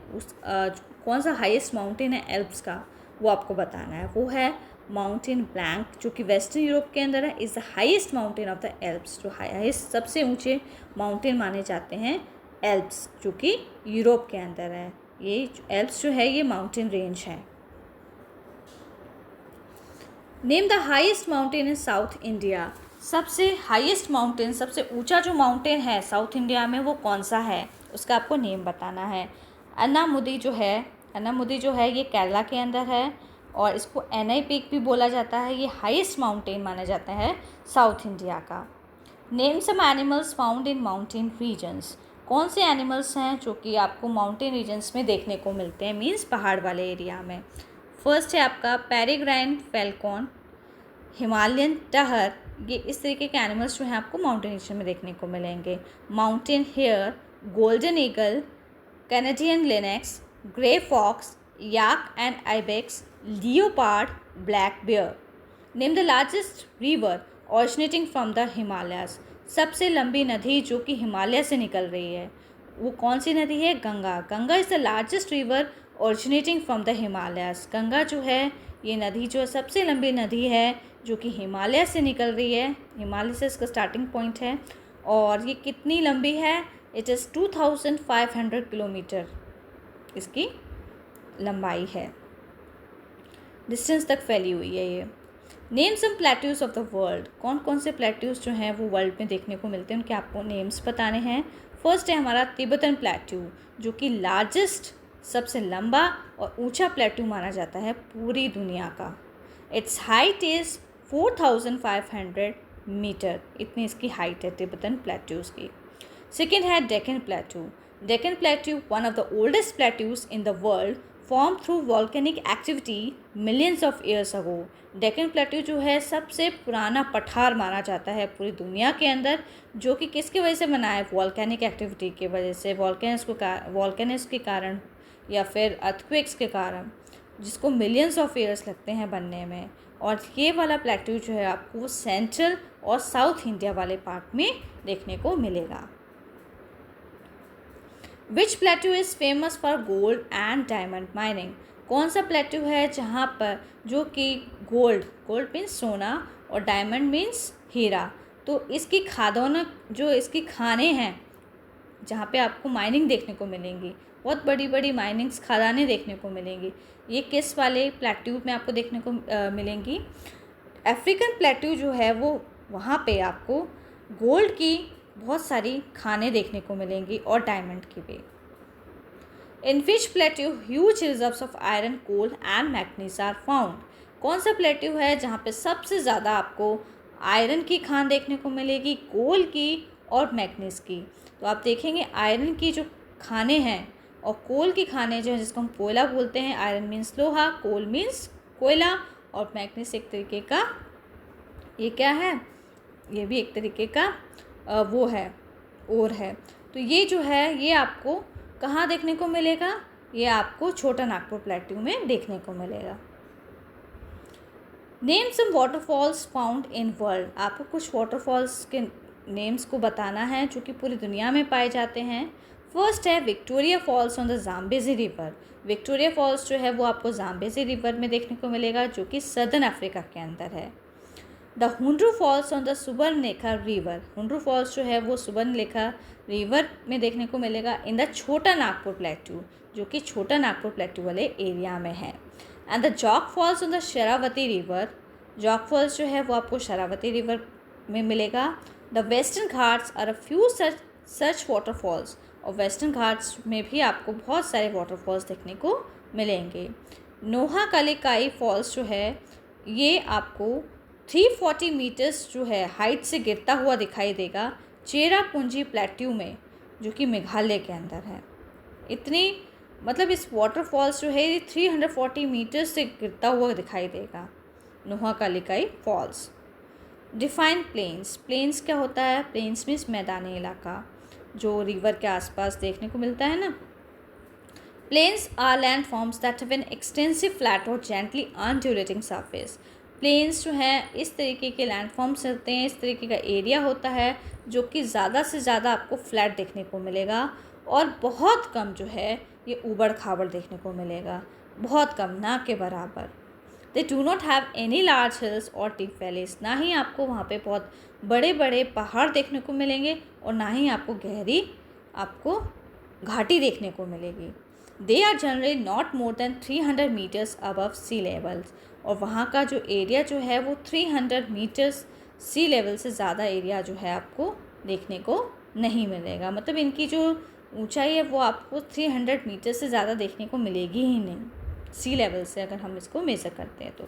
कौन सा हाईएस्ट माउंटेन है एल्प्स का, वो आपको बताना है। वो है माउंटेन ब्लैंक जो कि वेस्टर्न यूरोप के अंदर है, is the highest mountain of the Alps. जो हाईएस्ट सबसे ऊंचे माउंटेन माने जाते हैं एल्प्स, जो कि यूरोप के अंदर है। ये एल्प्स जो है ये माउंटेन रेंज है। Name the highest mountain in south India. सबसे हाईएस्ट माउंटेन, सबसे ऊंचा जो माउंटेन है साउथ इंडिया में वो कौन सा है, उसका आपको नेम बताना है। अन्नामुदी जो है ये केरला के अंदर है और इसको एनआई पीक भी बोला जाता है। ये हाईएस्ट माउंटेन माना जाता है साउथ इंडिया का। Name some animals found in mountain regions. कौन से एनिमल्स हैं जो कि आपको माउंटेन रीजन्स में देखने को मिलते हैं, मीन्स पहाड़ वाले एरिया में? फर्स्ट है आपका पेरेग्राइन फैल्कॉन, हिमालयन टहर, ये इस तरीके के एनिमल्स जो हैं आपको माउंटेन रीजन में देखने को मिलेंगे। Mountain hare, golden eagle, Canadian lynx, grey fox, yak and ibex, leopard, black bear. Name the largest river originating from the Himalayas. सबसे लंबी नदी जो कि हिमालय से निकल रही है वो कौन सी नदी है? Ganga. Ganga is the largest river originating from the Himalayas. Ganga जो है ये नदी जो है सबसे लंबी नदी है जो कि हिमालय से निकल रही है, हिमालय से इसका स्टार्टिंग पॉइंट है। और ये कितनी लंबी है? इट इज़ 2500 किलोमीटर इसकी लंबाई है, डिस्टेंस तक फैली हुई है ये। Name some plateaus of the world. कौन कौन से प्लेट्यूज जो हैं वो वर्ल्ड में देखने को मिलते हैं, उनके आपको नेम्स बताने हैं। फर्स्ट है हमारा तिब्बतन प्लेट्यू, जो कि लार्जेस्ट, सबसे लंबा और ऊंचा प्लेट्यू माना जाता है पूरी दुनिया का। इट्स हाइट इज़ 4500 मीटर, इतनी इसकी हाइट है तिब्बतन प्लेट्यूज़ की। सेकेंड है Deccan plateau. Deccan plateau one of the oldest plateaus in the world, form through volcanic activity millions of years ago. Deccan plateau जो है सबसे पुराना पठार माना जाता है पूरी दुनिया के अंदर, जो कि किसकी वजह से बना है? वॉल्केनिक एक्टिविटी की वजह से, वॉल्केनिक्स के कारण या फिर अर्थक्वेक्स के कारण, जिसको मिलियंस ऑफ ईयर्स लगते हैं बनने में। और ये वाला प्लेट्यू जो है आपको सेंट्रल और साउथ इंडिया वाले पार्ट में देखने को मिलेगा। Which plateau is famous for gold and diamond mining. कौन सा प्लेट्यू है जहाँ पर जो कि गोल्ड मीन्स सोना और डायमंड मीन्स हीरा, तो इसकी खादौन जो इसकी खाने हैं जहाँ पे आपको माइनिंग देखने को मिलेंगी, बहुत बड़ी बड़ी माइनिंग्स खदानें देखने को मिलेंगी, ये किस वाले प्लेट्यू में आपको देखने को मिलेंगी? अफ्रीकन प्लेट्यू जो है वो, वहाँ पे आपको गोल्ड की बहुत सारी खाने देखने को मिलेंगी और डायमंड की भी। In this plateau huge reserves of iron, coal and manganese are found. कौन सा प्लेट्यू है जहाँ पे सबसे ज़्यादा आपको आयरन की खान देखने को मिलेगी, कोल की और मैग्नीज की? तो आप देखेंगे आयरन की जो खाने हैं और कोल की खाने जो हैं, जिसको हम कोयला बोलते हैं, आयरन मीन्स लोहा, कोल मीन्स कोयला, और मैग्नीज एक तरीके का, ये क्या है? ये भी एक तरीके का वो है, और है। तो ये जो है ये आपको कहाँ देखने को मिलेगा? ये आपको छोटा नागपुर प्लेट्यू में देखने को मिलेगा। Name some waterfalls found in world. आपको कुछ वाटरफॉल्स के नेम्स को बताना है जो कि पूरी दुनिया में पाए जाते हैं। फर्स्ट है Victoria falls on the Zambezi river. Victoria falls जो है वो आपको जाम्बेजी रिवर में देखने को मिलेगा, जो कि सदर्न अफ्रीका के अंदर है। The Hundru falls on the Subarnarekha river. Hundru falls जो है वो सुबर्णरेखा रिवर में देखने को मिलेगा इन द छोटा नागपुर प्लेट्यू, जो कि छोटा नागपुर प्लेट्यू वाले एरिया में है। And the Jog falls on the Sharavati river. Jog falls जो है वो आपको शरावती रिवर में मिलेगा। The Western Ghats are a few such waterfalls. और वेस्टर्न घाट्स में भी आपको बहुत सारे वाटरफॉल्स देखने को मिलेंगे। नोहाकालिकाई फॉल्स जो है ये आपको 340 मीटर्स जो है हाइट से गिरता हुआ दिखाई देगा चेरापूंजी प्लेट्यू में, जो कि मेघालय के अंदर है। इतनी मतलब इस वाटरफॉल्स जो है ये 340 मीटर्स से गिरता हुआ दिखाई देगा, Nohkalikai falls. Define plains. Plains क्या होता है? प्लेन्स मीन्स मैदानी इलाका जो रिवर के आसपास देखने को मिलता है ना। Plains are landforms that have an extensive flat or gently undulating surface. Plains जो हैं इस तरीके के लैंड फॉर्म्स होते हैं, इस तरीके का एरिया होता है जो कि ज़्यादा से ज़्यादा आपको फ्लैट देखने को मिलेगा, और बहुत कम जो है ये ऊबड़ खाबड़ देखने को मिलेगा, बहुत कम, ना के बराबर। They do not have any large hills और डीप वैलीज। ना ही आपको वहाँ पे बहुत बड़े बड़े पहाड़ देखने को मिलेंगे और ना ही आपको गहरी आपको घाटी देखने को मिलेगी। They are generally not more than 300 meters above sea levels. और वहाँ का जो एरिया जो है वो 300 मीटर्स सी लेवल से ज़्यादा एरिया जो है आपको देखने को नहीं मिलेगा। मतलब इनकी जो ऊंचाई है वो आपको 300 मीटर से ज़्यादा देखने को मिलेगी ही नहीं सी लेवल से, अगर हम इसको मेज़र करते हैं तो।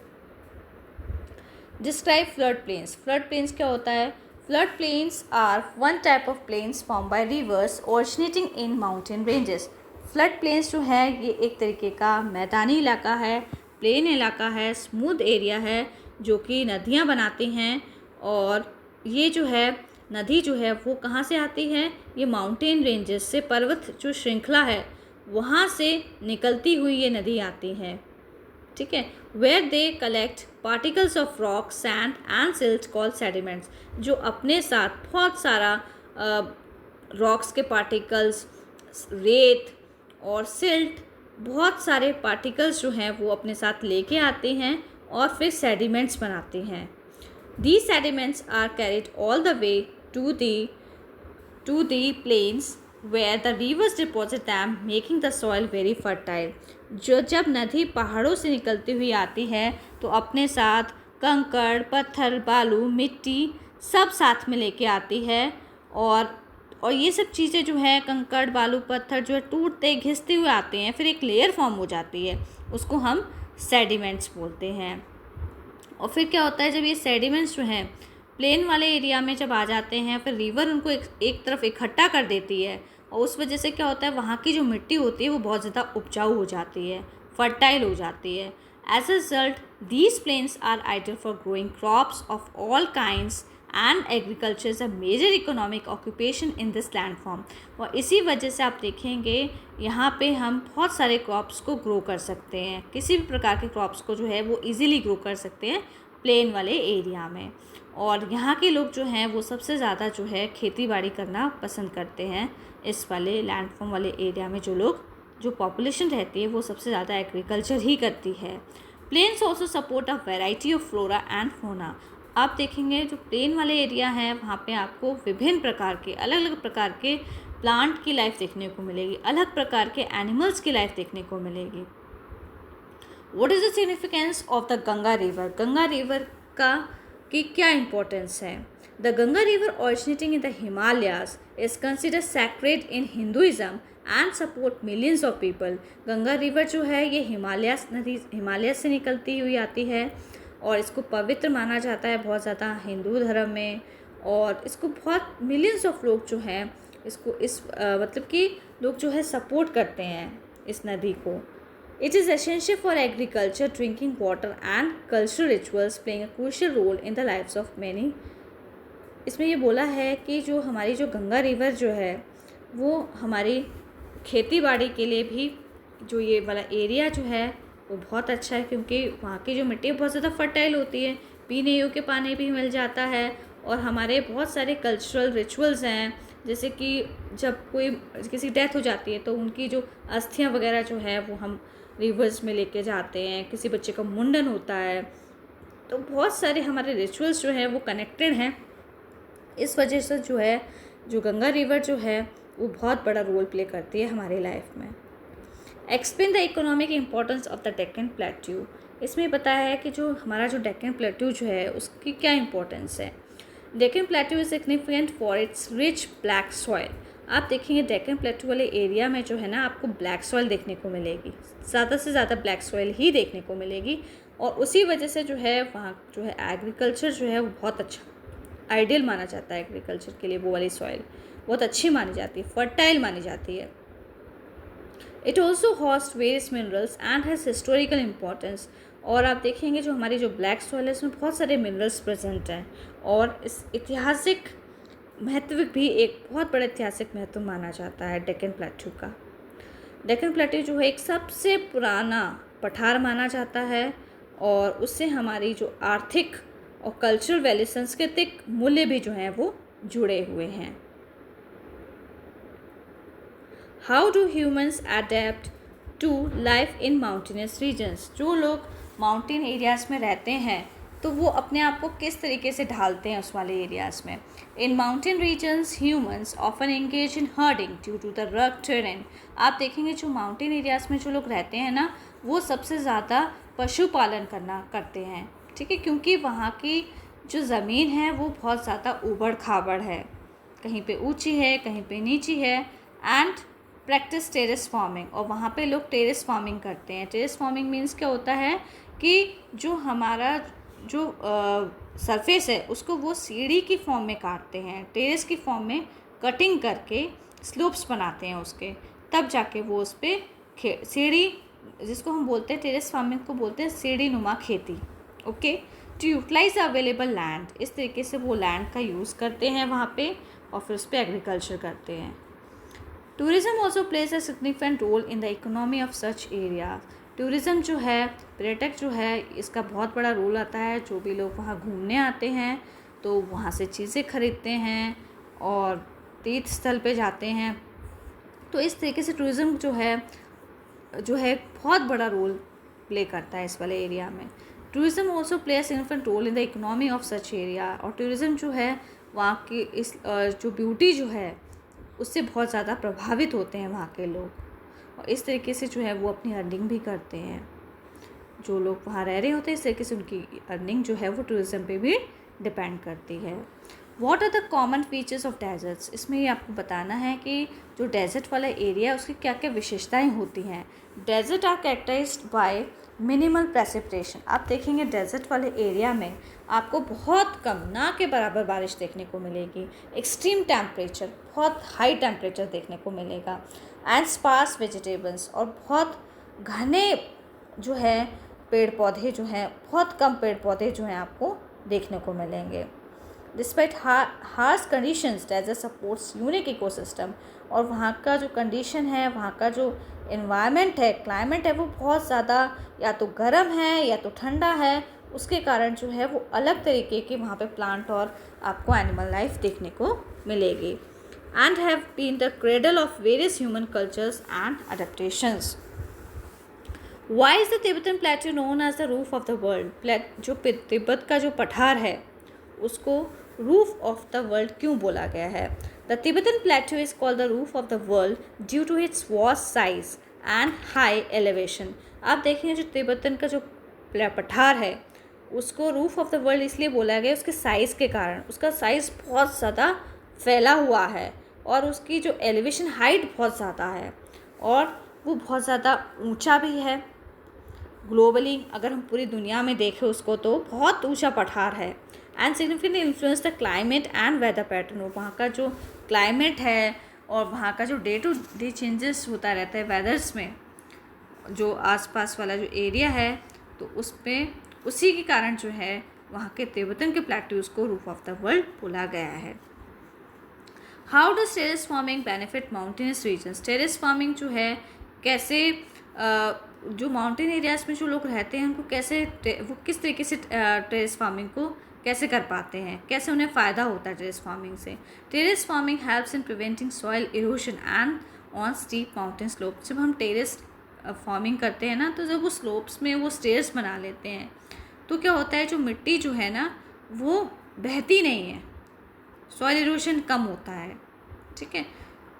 Describe flood plains. Flood plains क्या होता है? Flood plains are one type of plains form by rivers originating in mountain ranges. Flood plains जो है ये एक तरीके का मैदानी इलाका है, प्लेन इलाका है, स्मूथ एरिया है, जो कि नदियाँ बनाती हैं। और ये जो है नदी जो है वो कहाँ से आती है? ये माउंटेन रेंजेस से, पर्वत जो श्रृंखला है वहाँ से निकलती हुई ये नदी आती है, ठीक है। Where they collect particles of rock, sand and silt called sediments, जो अपने साथ बहुत सारा रॉक्स के पार्टिकल्स, रेत और सिल्ट बहुत सारे पार्टिकल्स जो हैं वो अपने साथ लेके आते हैं और फिर सेडिमेंट्स बनाते हैं। These sediments are carried all the way to the plains where the rivers deposit them, making the soil very fertile. जब नदी पहाड़ों से निकलती हुई आती है तो अपने साथ कंकड़, पत्थर, बालू, मिट्टी सब साथ में लेके आती है और ये सब चीज़ें जो है कंकड़, बालू, पत्थर जो है टूटते घिसते हुए आते हैं, फिर एक लेयर फॉर्म हो जाती है, उसको हम सेडिमेंट्स बोलते हैं। और फिर क्या होता है, जब ये सेडिमेंट्स जो हैं प्लेन वाले एरिया में जब आ जाते हैं, फिर रिवर उनको एक तरफ इकट्ठा कर देती है और उस वजह से क्या होता है, वहाँ की जो मिट्टी होती है वो बहुत ज़्यादा उपजाऊ हो जाती है, फर्टाइल हो जाती है। As a result these plains are ideal for growing crops of all kinds and agriculture is a major economic occupation in this landform. और इसी वजह से आप देखेंगे यहाँ पे हम बहुत सारे क्रॉप्स को ग्रो कर सकते हैं, किसी भी प्रकार के क्रॉप्स को जो है वो इजीली ग्रो कर सकते हैं प्लेन वाले एरिया में। और यहाँ के लोग जो हैं वो सबसे ज़्यादा जो है खेती बाड़ी करना पसंद करते हैं। इस वाले लैंडफॉर्म वाले एरिया में जो पॉपुलेशन रहती है वो सबसे ज़्यादा एग्रीकल्चर ही करती है। Plains also support a variety of flora and fauna. आप देखेंगे जो प्लेन वाले एरिया है वहाँ पे आपको विभिन्न प्रकार के अलग अलग प्रकार के प्लांट की लाइफ देखने को मिलेगी, अलग प्रकार के एनिमल्स की लाइफ देखने को मिलेगी। What is the significance of the Ganga river? Ganga river की क्या इम्पोर्टेंस है? The Ganga river originating in the Himalayas is considered sacred in Hinduism and support millions of people. Ganga river जो है ये हिमालय से निकलती हुई आती है और इसको पवित्र माना जाता है बहुत ज़्यादा हिंदू धर्म में, और इसको बहुत मिलियंस ऑफ लोग जो हैं इसको मतलब कि लोग जो है सपोर्ट करते हैं इस नदी को। It is essential for agriculture, drinking water and cultural rituals playing a crucial role in the lives of many. इसमें ये बोला है कि जो हमारी जो गंगा रिवर जो है वो हमारी खेती बाड़ी के लिए भी जो ये वाला एरिया जो है वो बहुत अच्छा है, क्योंकि वहाँ की जो मिट्टी बहुत ज़्यादा फर्टाइल होती है, पीने योग्य पानी भी मिल जाता है। और हमारे बहुत सारे कल्चरल रिचुअल्स हैं, जैसे कि जब कोई किसी डेथ हो जाती है तो उनकी जो अस्थियाँ वगैरह जो है वो हम रिवर्स में लेके जाते हैं, किसी बच्चे का मुंडन होता है, तो बहुत सारे हमारे रिचुअल्स जो हैं वो कनेक्टेड हैं। इस वजह से जो है जो गंगा रिवर जो है वो बहुत बड़ा रोल प्ले करती है हमारी लाइफ में। Explain the economic importance of the Deccan plateau. इसमें बताया है कि जो हमारा जो डेक्कन प्लेट्यू जो है उसकी क्या इम्पोर्टेंस है। Deccan plateau is significant for its rich black soil. आप देखेंगे डेक्कन प्लेट्यू वाले एरिया में जो है ना आपको ब्लैक सॉइल देखने को मिलेगी, ज़्यादा से ज़्यादा ब्लैक सॉइल ही देखने को मिलेगी, और उसी वजह से जो है वहाँ जो है एग्रीकल्चर जो है वो बहुत अच्छा आइडियल माना जाता है एग्रीकल्चर के लिए। वो वाली सॉइल बहुत अच्छी मानी जाती है, फर्टाइल मानी जाती है। It also host various minerals and has historical importance. और आप देखेंगे जो हमारी जो ब्लैक सॉइल है उसमें बहुत सारे मिनरल्स प्रेजेंट हैं, और इस ऐतिहासिक महत्व भी एक बहुत बड़ा ऐतिहासिक महत्व माना जाता है डेक्कन प्लेट्यू का। डेक्कन प्लेट्यू जो है एक सबसे पुराना पठार माना जाता है, और उससे हमारी जो आर्थिक और कल्चरल वैल्यू सांस्कृतिक मूल्य भी जो हैं वो जुड़े हुए हैं। How do humans adapt to life in mountainous regions. जो लोग माउंटेन एरियाज़ में रहते हैं तो वो अपने आप को किस तरीके से ढालते हैं उस वाले एरियाज़ में। In mountain regions humans often engage in herding due to the rough terrain. आप देखेंगे जो माउंटेन एरियाज़ में जो लोग रहते हैं ना वो सबसे ज़्यादा पशुपालन करते हैं, ठीक है, क्योंकि वहाँ की जो ज़मीन है वो बहुत ज़्यादा ऊबड़ खाबड़ है, कहीं पे ऊंची है कहीं पे नीची है। एंड प्रैक्टिस टेरेस फार्मिंग, और वहाँ पे लोग टेरेस फार्मिंग करते हैं। टेरेस फार्मिंग मीन्स क्या होता है कि जो हमारा जो सरफेस है उसको वो सीढ़ी की फॉर्म में काटते हैं, टेरेस की फॉर्म में कटिंग करके स्लोप्स बनाते हैं उसके, तब जाके वो उस पर सीढ़ी, जिसको हम बोलते हैं टेरेस फार्मिंग को बोलते हैं सीढ़ी नुमा खेती। Okay, to utilize available land, इस तरीके से वो लैंड का यूज़ करते हैं वहाँ पे और फिर उस पर एग्रीकल्चर करते हैं। Tourism also plays a significant role in the economy of such area. Tourism जो है, पर्यटक जो है, इसका बहुत बड़ा रोल आता है। जो भी लोग वहाँ घूमने आते हैं तो वहाँ से चीज़ें खरीदते हैं और तीर्थ स्थल पे जाते हैं, तो इस तरीके से टूरिज़्म जो है जो है बहुत बड़ा रोल प्ले करता है इस वाले एरिया में। Tourism also play a significant role in the economy of such area. और टूरिज़्म जो है वहाँ की इस जो ब्यूटी जो है उससे बहुत ज़्यादा प्रभावित होते हैं वहाँ के लोग, और इस तरीके से जो है वो अपनी अर्निंग भी करते हैं। जो लोग वहाँ रह रहे होते हैं इस तरीके से उनकी अर्निंग जो है वो टूरिज़्म पे भी डिपेंड करती है। What are the common features of deserts. इसमें ये आपको बताना है कि जो डेजर्ट वाला एरिया है उसकी क्या क्या विशेषताएं होती हैं। Desert are characterized by minimal precipitation. आप देखेंगे डेजर्ट वाले एरिया में आपको बहुत कम, ना के बराबर बारिश देखने को मिलेगी। एक्सट्रीम टेम्परेचर, बहुत हाई टेम्परेचर देखने को मिलेगा। एंड स्पार्स वेजिटेबल्स, और बहुत घने जो है पेड़ पौधे जो हैं, बहुत कम पेड़ पौधे जो हैं आपको देखने को मिलेंगे। Despite harsh conditions desert supports unique ecosystem. और वहाँ का जो कंडीशन है, वहाँ का जो एनवायरनमेंट है, क्लाइमेट है, वो बहुत ज़्यादा या तो गर्म है या तो ठंडा है। उसके कारण जो है वो अलग तरीके के वहाँ पे प्लांट और आपको एनिमल लाइफ देखने को मिलेगी। And have been the cradle of various human cultures and adaptations. Why is the Tibetan plateau known as the roof of the world. जो तिब्बत का जो पठार है उसको रूफ ऑफ द वर्ल्ड क्यों बोला गया है? The Tibetan plateau is called the roof of the world due to its vast size and high elevation. आप देखेंगे जो तिब्बतन का जो पठार है उसको रूफ ऑफ द वर्ल्ड इसलिए बोला गया उसके साइज़ के कारण। उसका साइज़ बहुत ज़्यादा फैला हुआ है और उसकी जो एलिवेशन हाइट बहुत ज़्यादा है और वो बहुत ज़्यादा ऊंचा भी है। ग्लोबली अगर हम पूरी दुनिया में देखें उसको तो बहुत ऊंचा पठार है। And significantly influence the climate and weather pattern. वहाँ का जो क्लाइमेट है और वहाँ का जो डे टू डे चेंजेस होता रहता है वेदर्स में, जो आसपास वाला जो एरिया है तो उसमें उसी के कारण जो है वहाँ के तिब्बतन के प्लेट्यूज को रूफ ऑफ द वर्ल्ड बोला गया है। How does terrace farming benefit mountainous regions. Terrace farming जो है कैसे जो माउंटेन एरियाज़ में जो लोग रहते हैं उनको कैसे वो किस तरीके से टेरेस फार्मिंग को कैसे कर पाते हैं, कैसे उन्हें फ़ायदा होता है टेरेस फार्मिंग से। Terrace farming helps in preventing soil erosion and on steep mountain slope. जब हम टेरेस फार्मिंग करते हैं ना तो जब वो स्लोप्स में वो स्टेयर्स बना लेते हैं तो क्या होता है जो मिट्टी जो है ना वो बहती नहीं है, सॉइल इरोशन कम होता है। ठीक है,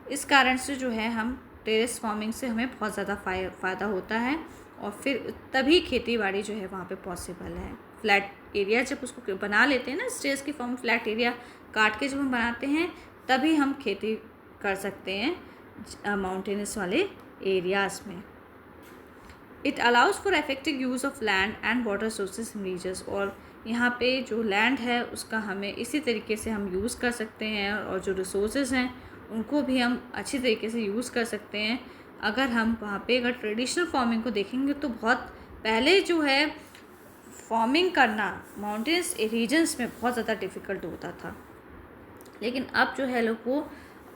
इस कारण से जो है हम टेरेस फार्मिंग से हमें बहुत ज़्यादा फ़ायदा होता है और फिर तभी खेती बाड़ी जो है वहाँ पे पॉसिबल है। फ्लैट एरिया जब उसको बना लेते हैं ना स्टेयर्स की फॉर्म, फ्लैट एरिया काट के जब हम बनाते हैं तभी हम खेती कर सकते हैं माउंटेनस वाले एरियाज़ में। It allows for effective use of land and water sources in regions. और यहाँ पे जो लैंड है उसका हमें इसी तरीके से हम यूज़ कर सकते हैं और जो रिसोर्सेज हैं उनको भी हम अच्छी तरीके से यूज़ कर सकते हैं। अगर हम वहाँ पे अगर ट्रेडिशनल फार्मिंग को देखेंगे तो बहुत पहले जो है फार्मिंग करना माउंटेन्स रीजन्स में बहुत ज़्यादा डिफ़िकल्ट होता था, लेकिन अब जो है लोग वो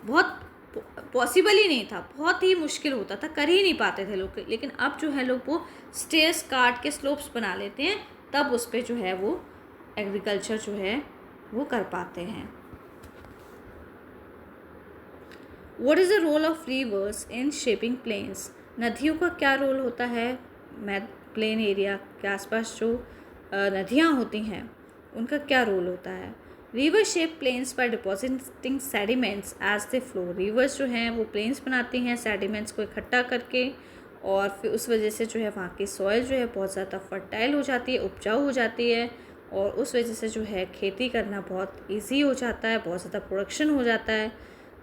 बहुत पॉसिबल ही नहीं था, बहुत ही मुश्किल होता था, कर ही नहीं पाते थे लोग। लेकिन अब जो है लोग वो स्टेयर्स काट के स्लोप्स बना लेते हैं, तब उस पर जो है वो एग्रीकल्चर जो है वो कर पाते हैं। What is the role of rivers in shaping plains. नदियों का क्या रोल होता है प्लेन एरिया के आसपास जो नदियाँ होती हैं उनका क्या रोल होता है। River shape plains by depositing sediments as they flow. Rivers जो हैं वो प्लेन्स बनाती हैं सेडिमेंट्स को इकट्ठा करके, और फिर उस वजह से जो है वहाँ की सॉइल जो है बहुत ज़्यादा फर्टाइल हो जाती है, उपजाऊ हो जाती है, और उस वजह से जो है खेती करना बहुत ईजी हो जाता है, बहुत ज़्यादा प्रोडक्शन हो जाता है।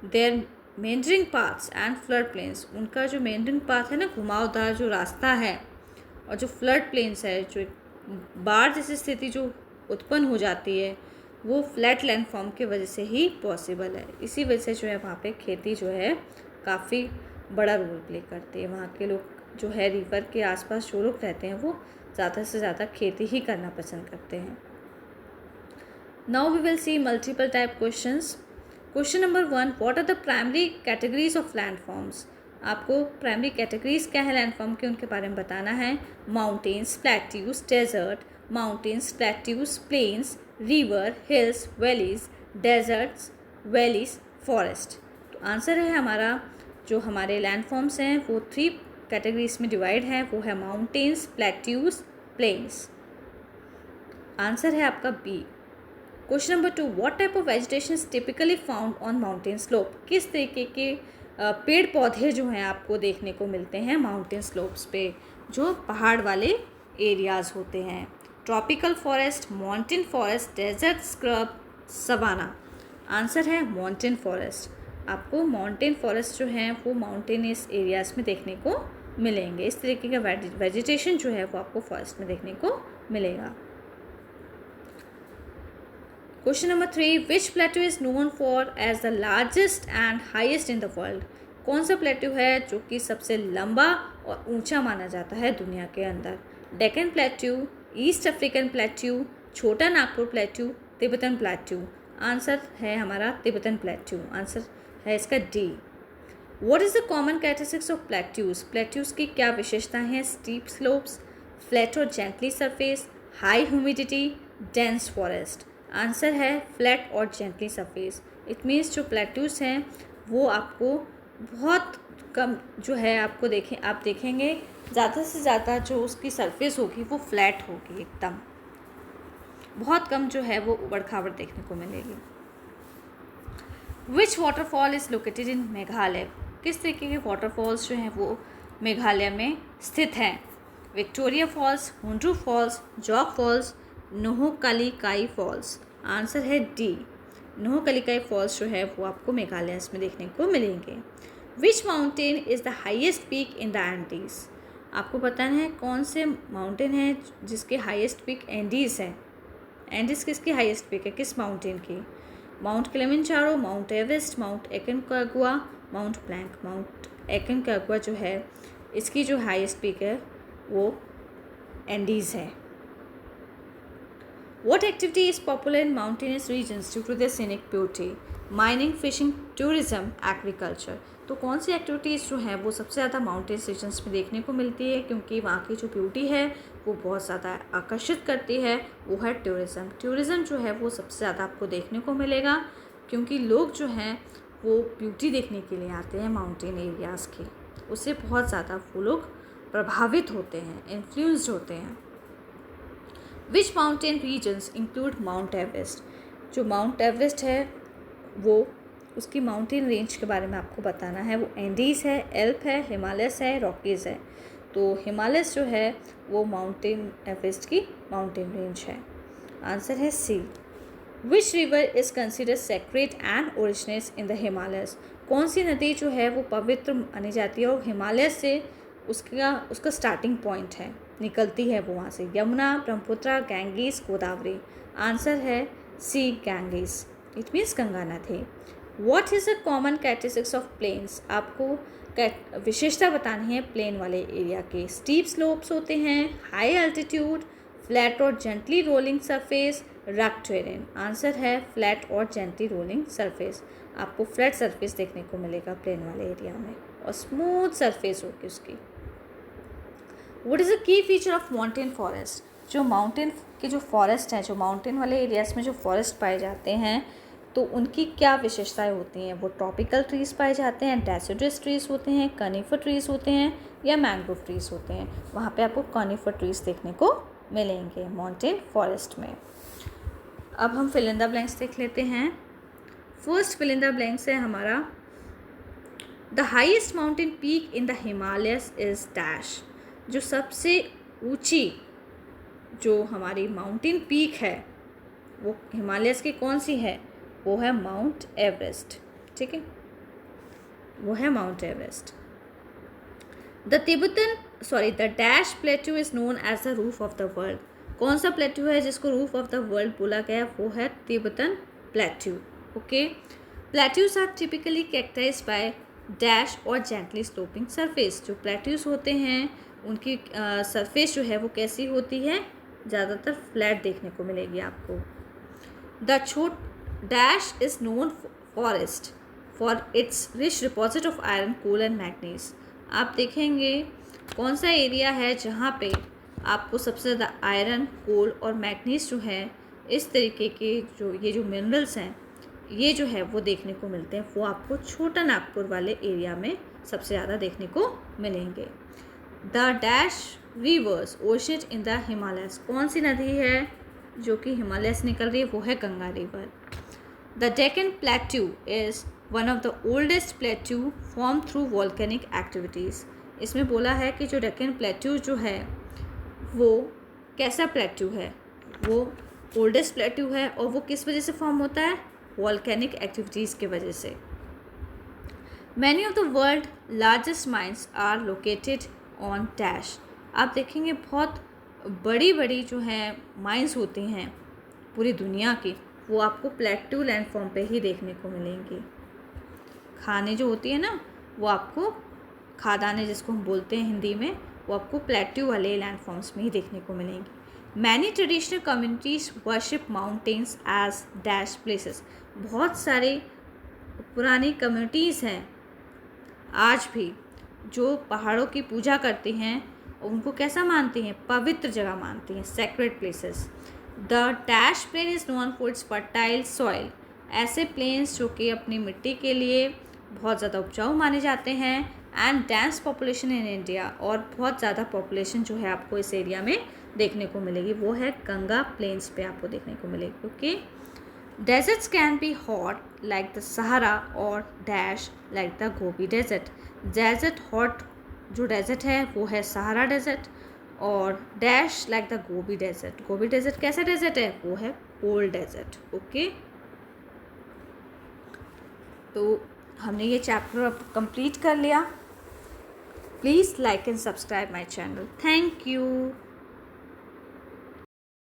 Their meandering paths and flood plains. उनका जो मेंडरिंग पाथ है ना, घुमावदार जो रास्ता है, और जो फ्लड प्लेन्स है, जो बाढ़ जैसी स्थिति जो उत्पन्न हो जाती है वो फ्लैट लैंड फॉर्म की वजह से ही पॉसिबल है। इसी वजह से जो है वहाँ पे खेती जो है काफ़ी बड़ा रोल प्ले करती है। वहाँ के लोग जो है रिवर के आसपास जो लोग रहते हैं वो ज़्यादा से ज़्यादा खेती ही करना पसंद करते हैं। Now we will see multiple type questions. Question number 1, what are the primary categories of land forms. आपको प्राइमरी कैटेगरीज क्या है लैंड फॉर्म के उनके बारे में बताना है। Mountains, plateaus, desert, mountains, plateaus, plains, river, hills, valleys, deserts, valleys, forest. तो आंसर है हमारा जो हमारे लैंड फॉर्म्स हैं वो 3 कैटेगरीज में डिवाइड है वो है माउंटेन्स, प्लेट्यूज, प्लेन्स। आंसर है आपका B. Question number 2, what type of vegetation is typically found on mountain slope? किस तरीके के पेड़ पौधे जो हैं आपको देखने को मिलते हैं माउंटेन स्लोप्स पे, जो पहाड़ वाले एरियाज होते हैं? Tropical forest, mountain forest, desert scrub, savanna. Answer है माउंटेन फॉरेस्ट। आपको माउंटेन फॉरेस्ट जो हैं वो माउंटेनियस एरियाज में देखने को मिलेंगे। इस तरीके का वेजिटेशन जो है वो आपको फॉरेस्ट में देखने को मिलेगा। Question number 3, which plateau is known for as the largest and highest in the world? कौन सा प्लेट्यू है जो कि सबसे लंबा और ऊंचा माना जाता है दुनिया के अंदर? Deccan plateau, East African plateau, Chota Nagpur plateau, Tibetan plateau. Answer है हमारा तिब्बतन प्लेट्यू। आंसर है इसका D. What is the common characteristics of plateaus? Plateaus की क्या विशेषताएं हैं? Steep slopes, flat or gently surface, high humidity, dense forest. Answer है flat or gently surface. It means जो प्लेट्यूज हैं वो आपको बहुत कम जो है आपको आप देखेंगे ज़्यादा से ज़्यादा जो उसकी सरफेस होगी वो फ्लैट होगी, एकदम बहुत कम जो है वो उबड़ खाबड़ देखने को मिलेगी। Which waterfall is located in Meghalaya? किस तरीके के वाटरफॉल्स जो हैं वो मेघालय में स्थित हैं? Victoria falls, Hundru falls, Jog falls, Nohkalikai falls. Answer है डी। नोहकलिकाई फॉल्स जो है वो आपको मेघालय में देखने को मिलेंगे। Which mountain is the highest peak in the Andes? आपको पता है कौन से माउंटेन है जिसके हाईएस्ट पीक एंडीज़ है? एंडीज़ किसकी हाईएस्ट पीक है, किस माउंटेन की? Mount Kilimanjaro, mount Everest, mount Aconcagua, mount Blanc. Mount Aconcagua जो है इसकी जो हाईएस्ट पीक है वो एंडीज़ है। What activity is popular in mountainous regions due to their scenic beauty? Mining, fishing, tourism, agriculture. तो कौन सी एक्टिविटीज़ जो हैं वो सबसे ज़्यादा माउंटेन्स रीजन्स में देखने को मिलती है क्योंकि वहाँ की जो ब्यूटी है वो बहुत ज़्यादा आकर्षित करती है, वो है टूरिज़म। टूरिज़म जो है वो सबसे ज़्यादा आपको देखने को मिलेगा क्योंकि लोग जो हैं वो ब्यूटी देखने के लिए आते हैं माउंटेन एरियाज़ की, उससे बहुत ज़्यादा वो लोग प्रभावित होते हैं, इन्फ्लुएंस्ड होते हैं। Which mountain regions include Mount Everest? जो माउंट एवरेस्ट है वो उसकी माउंटेन रेंज के बारे में आपको बताना है। वो एंडीज़ है, एल्प है, हिमालयस है, रॉकीज़ है। तो हिमालयस जो है वो माउंटेन एवरेस्ट की माउंटेन रेंज है। आंसर है C. Which river is considered sacred and originates in the Himalayas? कौन सी नदी जो है वो पवित्र मानी जाती है और हिमालय से उसका स्टार्टिंग पॉइंट है, निकलती है वो वहाँ से? यमुना, ब्रह्मपुत्र, गैंगीज, गोदावरी। आंसर है C, Ganges. It means Ganga नदी। What is the common characteristics of plains? आपको विशेषता बतानी है प्लेन वाले एरिया के। स्टीप स्लोप्स होते हैं, high altitude, flat or gently rolling surface, रग टेरेन। आंसर है flat or gently rolling surface. आपको फ्लैट सरफेस देखने को मिलेगा प्लेन वाले एरिया में और स्मूथ सरफेस होगी उसकी। What is the key feature of mountain forest? जो माउंटेन के जो फॉरेस्ट हैं, जो माउंटेन वाले एरियाज़ में जो फॉरेस्ट पाए जाते हैं तो उनकी क्या विशेषताएं होती हैं? वो ट्रॉपिकल ट्रीज़ पाए जाते हैं, डेसिडुअस ट्रीज़ होते हैं, कनिफर ट्रीज़ होते हैं या मैंग्रोव ट्रीज़ होते हैं? वहाँ पे आपको कनिफर ट्रीज़ देखने को मिलेंगे माउंटेन फॉरेस्ट में। अब हम फिल इन द ब्लैंक्स देख लेते हैं। First fill in the blanks है हमारा the highest mountain peak in the Himalayas is dash. जो सबसे ऊंची जो हमारी माउंटेन पीक है वो हिमालयस की कौन सी है? वो है माउंट एवरेस्ट। ठीक है, वो है mount Everest. The dash plateau is known as the roof of the world. कौन सा प्लेट्यू है जिसको रूफ ऑफ द वर्ल्ड बोला गया? वो है Tibetan plateau. Okay, plateaus are typically characterized by dash और जेंटली स्लोपिंग सरफेस। जो प्लेट्यूज होते हैं उनकी सरफेस जो है वो कैसी होती है? ज़्यादातर फ्लैट देखने को मिलेगी आपको। The dash is known forest for its rich deposit of iron, coal and manganese. आप देखेंगे कौन सा एरिया है जहाँ पे आपको सबसे ज़्यादा आयरन, कोल और मैग्नीज जो है इस तरीके के जो मिनरल्स हैं ये जो है वो देखने को मिलते हैं। वो आपको छोटा नागपुर वाले एरिया में सबसे ज़्यादा देखने को मिलेंगे। The dash reverse originate in the Himalayas, कौन सी नदी है जो कि हिमालय से निकल रही है, वो है Ganga river. The Deccan plateau is one of the oldest plateau form through volcanic activities, इसमें बोला है कि जो डेक्कन प्लेट्यू जो है वो कैसा प्लेट्यू है, वो ओल्डेस्ट प्लेट्यू है और वो किस वजह से फॉर्म होता है, वॉल्केनिक एक्टिविटीज़ की वजह से। Many of the world largest mines are located on dash, आप देखेंगे बहुत बड़ी बड़ी जो हैं माइंस होती हैं पूरी दुनिया की, वो आपको प्लेट्यू लैंडफॉर्म पे ही देखने को मिलेंगी। खाने जो होती है ना, वो आपको खादाने जिसको हम बोलते हैं हिंदी में, वो आपको प्लेट्यू वाले लैंडफॉर्म्स में ही देखने को मिलेंगी। Many traditional communities worship mountains as dash places, बहुत सारे पुरानी कम्युनिटीज़ हैं आज भी जो पहाड़ों की पूजा करती हैं और उनको कैसा मानती हैं, पवित्र जगह मानती हैं, sacred places. The dash plain is known for its fertile soil, ऐसे प्लेन्स जो कि अपनी मिट्टी के लिए बहुत ज़्यादा उपजाऊ माने जाते हैं। And dense population in India, और बहुत ज़्यादा पॉपुलेशन जो है आपको इस एरिया में देखने को मिलेगी, वो है गंगा प्लेन्स पे आपको देखने को मिलेगी। Okay, deserts can be hot like the Sahara और dash like the Gobi desert. Desert hot जो डेजर्ट है वो है सहारा डेजर्ट, और dash like the Gobi desert, Gobi desert कैसा डेजर्ट है, वो है कोल्ड डेजर्ट। ओके, तो हमने ये चैप्टर अब कंप्लीट कर लिया। Please like and subscribe my channel. Thank you.